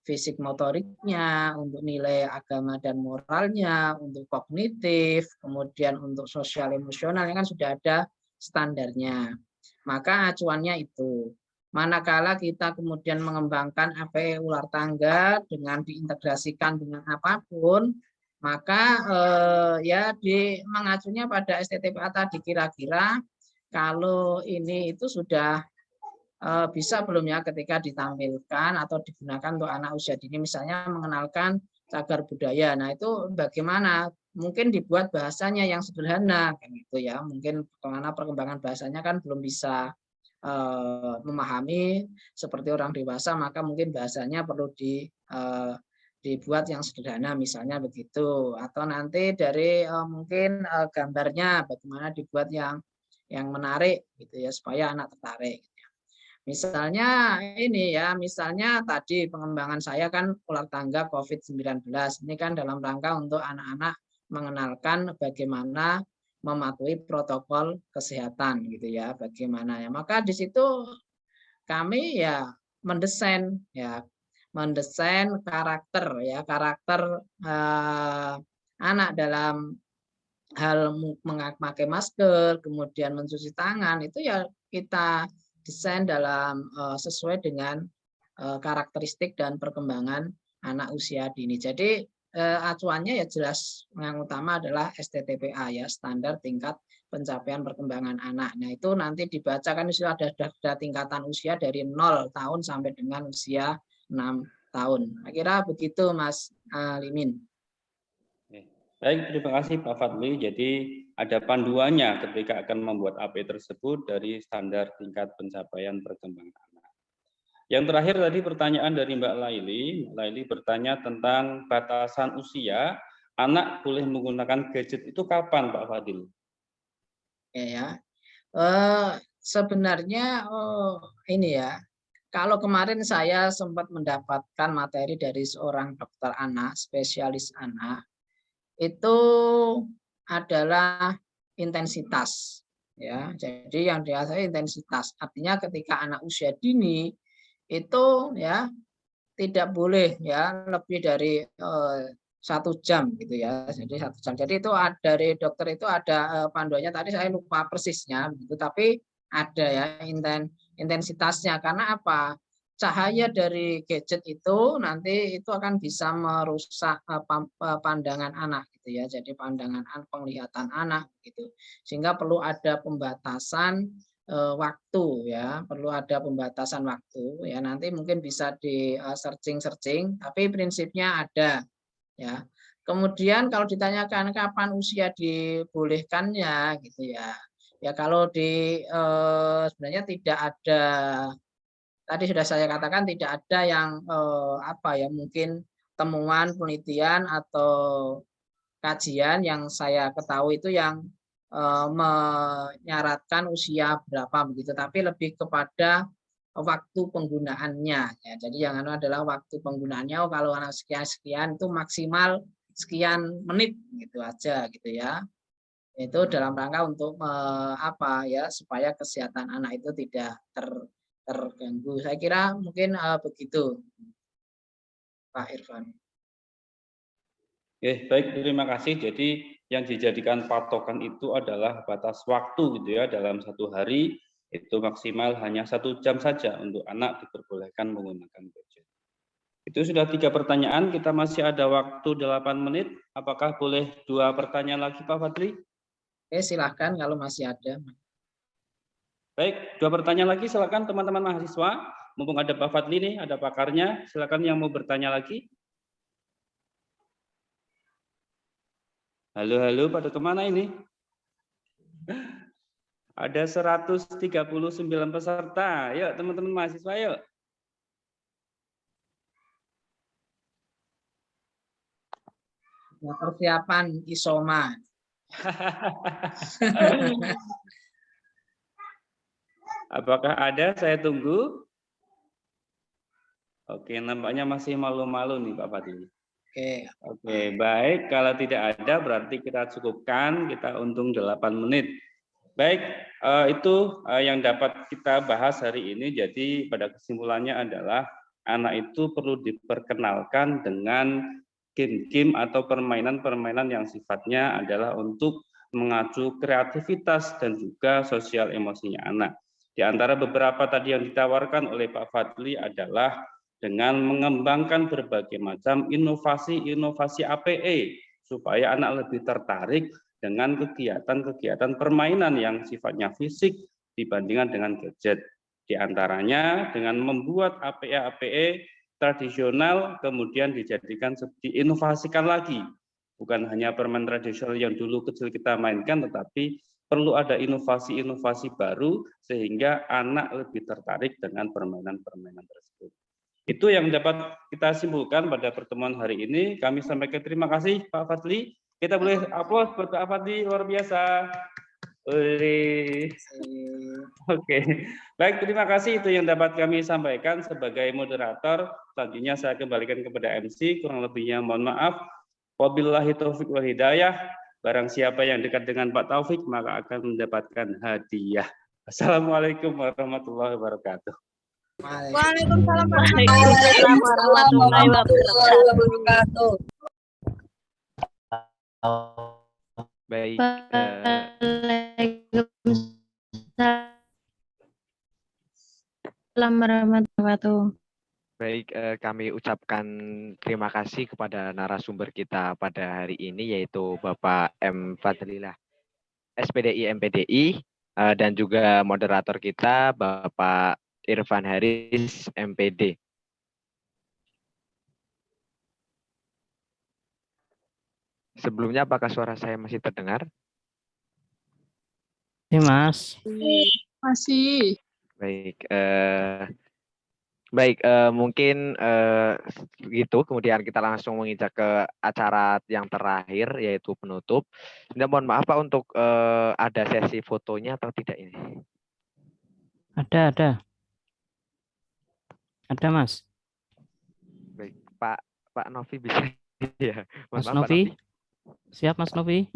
fisik motoriknya, untuk nilai agama dan moralnya, untuk kognitif, kemudian untuk sosial emosional, kan sudah ada standarnya. Maka acuannya itu. Manakala kita kemudian mengembangkan APE ular tangga dengan diintegrasikan dengan apapun, maka ya mengacunya pada STTPA tadi, kira-kira kalau ini itu sudah bisa belum ya ketika ditampilkan atau digunakan untuk anak usia dini, misalnya mengenalkan cagar budaya. Nah, itu bagaimana? Mungkin dibuat bahasanya yang sederhana kan gitu ya. Mungkin karena perkembangan bahasanya kan belum bisa memahami seperti orang dewasa, maka mungkin bahasanya perlu dibuat yang sederhana, misalnya begitu. Atau nanti dari mungkin gambarnya bagaimana dibuat yang menarik gitu ya, supaya anak tertarik. Misalnya ini ya, misalnya tadi pengembangan saya kan ular tangga COVID-19. Ini kan dalam rangka untuk anak-anak mengenalkan bagaimana mematuhi protokol kesehatan gitu ya, bagaimana ya. Maka di situ kami ya mendesain karakter ya, karakter anak dalam hal memakai masker, kemudian mencuci tangan, itu ya kita desain dalam sesuai dengan karakteristik dan perkembangan anak usia dini. Jadi acuannya ya jelas, yang utama adalah STTPA ya, Standar Tingkat Pencapaian Perkembangan Anak. Nah, itu nanti dibacakan sudah ada tingkatan usia dari 0 tahun sampai dengan usia 6 tahun. Kira begitu Mas Limin. Baik, terima kasih Pak Fadli. Jadi ada panduannya ketika akan membuat AP tersebut dari standar tingkat pencapaian perkembangan anak. Yang terakhir tadi pertanyaan dari Mbak Laili. Mbak Laili bertanya tentang batasan usia anak boleh menggunakan gadget itu kapan Pak Fadil? Ya, sebenarnya ini ya, kalau kemarin saya sempat mendapatkan materi dari seorang dokter anak, spesialis anak, itu adalah intensitas ya. Jadi yang dikatakan intensitas artinya ketika anak usia dini itu ya tidak boleh ya lebih dari 1 jam gitu ya. Jadi 1 jam. Jadi itu dari dokter itu ada panduannya, tadi saya lupa persisnya gitu, tapi ada ya intensitasnya. Karena apa? Cahaya dari gadget itu nanti itu akan bisa merusak pandangan anak gitu ya. Jadi pandangan penglihatan anak gitu. Sehingga perlu ada pembatasan waktu ya, perlu ada pembatasan waktu ya. Nanti mungkin bisa di searching, tapi prinsipnya ada ya. Kemudian kalau ditanyakan kapan usia dibolehkannya gitu ya. Ya kalau sebenarnya tidak ada, tadi sudah saya katakan tidak ada yang mungkin temuan penelitian atau kajian yang saya ketahui itu yang menyaratkan usia berapa begitu, tapi lebih kepada waktu penggunaannya ya. Jadi yang adalah waktu penggunaannya, kalau anak sekian itu maksimal sekian menit gitu aja gitu ya. Itu dalam rangka untuk supaya kesehatan anak itu tidak terganggu. Saya kira mungkin begitu, Pak Irfan. Oke, baik, terima kasih. Jadi yang dijadikan patokan itu adalah batas waktu gitu ya, dalam 1 hari itu maksimal hanya 1 jam saja untuk anak diperbolehkan menggunakan gadget. Itu sudah 3 pertanyaan, kita masih ada waktu 8 menit. Apakah boleh 2 pertanyaan lagi Pak Fadli? Oke, silahkan kalau masih ada. Baik, 2 pertanyaan lagi, silakan teman-teman mahasiswa. Mumpung ada Pak Fadli nih, ada pakarnya, silakan yang mau bertanya lagi. Halo, pada kemana ini? Ada 139 peserta. Yuk teman-teman mahasiswa yuk. Ya, persiapan isoma. Apakah ada? Saya tunggu. Oke, nampaknya masih malu-malu nih Pak Fadli. Oke, baik. Kalau tidak ada berarti kita cukupkan. Kita untung 8 menit. Baik, itu yang dapat kita bahas hari ini. Jadi pada kesimpulannya adalah anak itu perlu diperkenalkan dengan game-game atau permainan-permainan yang sifatnya adalah untuk mengacu kreativitas dan juga sosial emosinya anak. Di antara beberapa tadi yang ditawarkan oleh Pak Fadli adalah dengan mengembangkan berbagai macam inovasi-inovasi APE supaya anak lebih tertarik dengan kegiatan-kegiatan permainan yang sifatnya fisik dibandingkan dengan gadget. Di antaranya dengan membuat APE-APE tradisional kemudian diinovasikan lagi. Bukan hanya permainan tradisional yang dulu kecil kita mainkan, tetapi perlu ada inovasi-inovasi baru sehingga anak lebih tertarik dengan permainan-permainan tersebut. Itu yang dapat kita simpulkan pada pertemuan hari ini. Kami sampaikan terima kasih Pak Fadli. Kita boleh aplaus buat Pak Fadli, luar biasa. Oke, baik, terima kasih. Itu yang dapat kami sampaikan sebagai moderator. Selanjutnya saya kembalikan kepada MC. Kurang lebihnya mohon maaf. Wabillahi taufiq wal hidayah. Barang siapa yang dekat dengan Pak Taufik maka akan mendapatkan hadiah. Assalamualaikum warahmatullahi wabarakatuh. Waalaikumsalam warahmatullahi wabarakatuh. Baik, Assalamualaikum warahmatullahi wabarakatuh. baik, kami ucapkan terima kasih kepada narasumber kita pada hari ini yaitu Bapak M. Fadlilah, SPDI MPDI, dan juga moderator kita Bapak Irfan Haris MPD. Sebelumnya apakah suara saya masih terdengar? Oke, Mas. Masih. Baik, mungkin gitu. Kemudian kita langsung menginjak ke acara yang terakhir yaitu penutup. Dan mohon maaf Pak untuk ada sesi fotonya atau tidak ini? Ada, Mas. Baik, Pak Novi bisa ya. Mohon Mas maaf, Pak Novi. Siap, Mas Novi.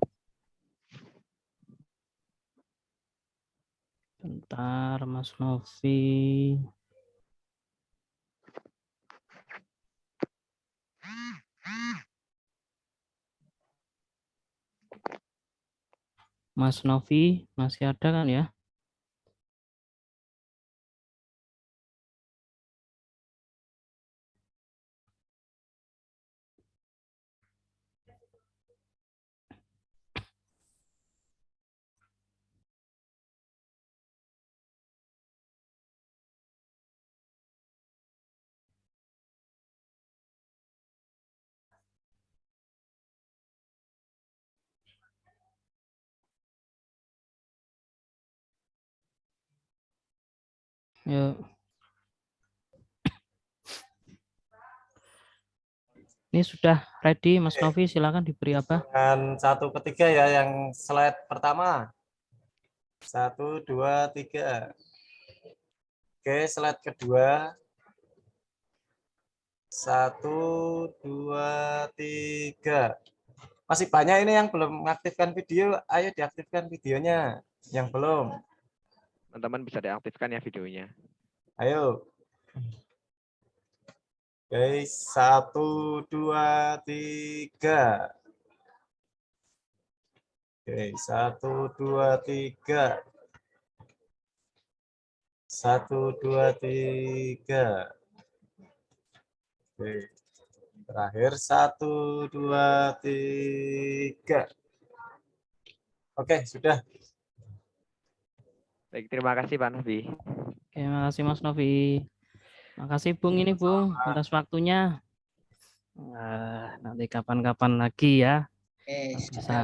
Bentar, Mas Novi. Mas Novi masih ada kan ya? Yuk. Ini sudah ready, Mas Novi. Silakan diberi apa? Dan 1 ke 3 ya, yang slide pertama. 1, 2, 3. Oke, slide kedua. 1, 2, 3. Masih banyak ini yang belum mengaktifkan video. Ayo diaktifkan videonya. Yang belum. Teman-teman bisa diaktifkan ya videonya. Ayo. Oke, 1, 2, 3. Oke, 1, 2, 3. 1, 2, 3. Oke. Terakhir 1, 2, 3. Oke, sudah. Baik, terima kasih Pak Novi. Oke, makasih Mas Novi. Makasih Bung ini Bung atas waktunya. Nanti kapan-kapan lagi ya.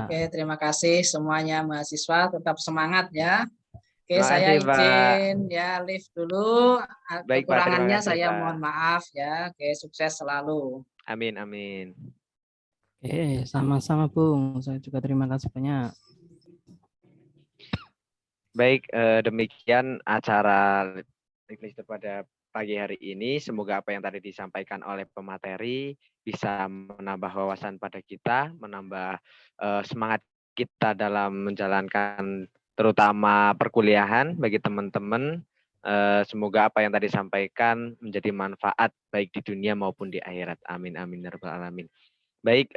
Oke, terima kasih semuanya mahasiswa, tetap semangat ya. Oke, Terima saya kasih, Pak. izin ya live dulu. Baik, Pak. Terima Kekurangannya kasih, saya Pak. mohon maaf ya. Oke, sukses selalu. Amin, amin. Oke, sama-sama Bung. Saya juga terima kasih banyak. Baik, demikian acara Liklista pada pagi hari ini. Semoga apa yang tadi disampaikan oleh pemateri bisa menambah wawasan pada kita, menambah semangat kita dalam menjalankan terutama perkuliahan bagi teman-teman. Semoga apa yang tadi disampaikan menjadi manfaat baik di dunia maupun di akhirat. Amin, amin, ya rabbal alamin. Baik,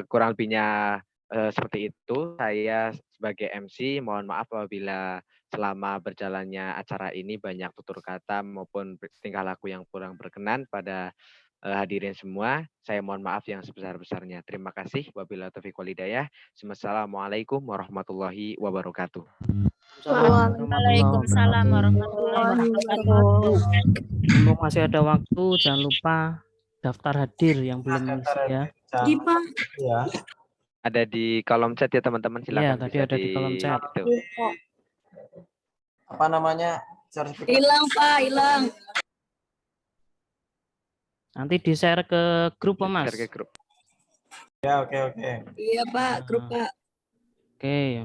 kurang lebihnya seperti itu. Saya sebagai MC mohon maaf apabila selama berjalannya acara ini banyak tutur kata maupun tingkah laku yang kurang berkenan pada hadirin semua. Saya mohon maaf yang sebesar-besarnya. Terima kasih. Wabillahi taufiq wal hidayah. Assalamualaikum warahmatullahi wabarakatuh. Waalaikumsalam warahmatullahi wabarakatuh. Mumpung masih ada waktu, jangan lupa daftar hadir yang belum ngisi ya. Ya. Ada di kolom chat ya teman-teman. Iya, Silakan tadi bisa ada di kolom chat. itu. Apa namanya? Sertifikat. Hilang, Pak, hilang. Nanti di-share ke grup, Mas. Share ke grup. Ya, oke. Iya, Pak, grup, Pak. Oke,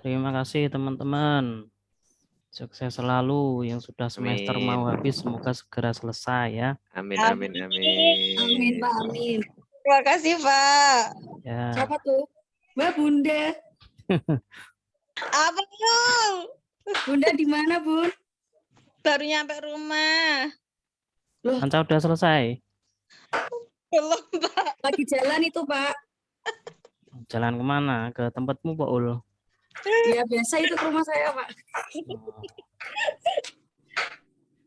terima kasih teman-teman. Sukses selalu yang sudah semester Amin. mau habis, semoga segera selesai ya. Amin, amin, amin. Amin, Pak, amin. Terima kasih, Pak. Ya. Siapa tuh? Mbak Bunda. Apa dong? Bunda di mana, Bun? Baru nyampe rumah. Anca udah selesai. Belum, Pak. Lagi jalan itu, Pak. Jalan kemana? Ke tempatmu, Pak Ul? Ya, biasa itu ke rumah saya, Pak.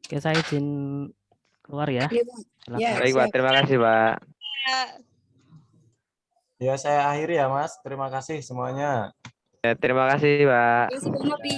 Oke, saya izin keluar ya. Iya, Pak. Silakan. Ya, Baik, Pak. Terima kasih, Pak. Ya, saya akhiri ya, Mas. Terima kasih semuanya. Ya, terima kasih, Pak. Terima kasih, Bang Novi.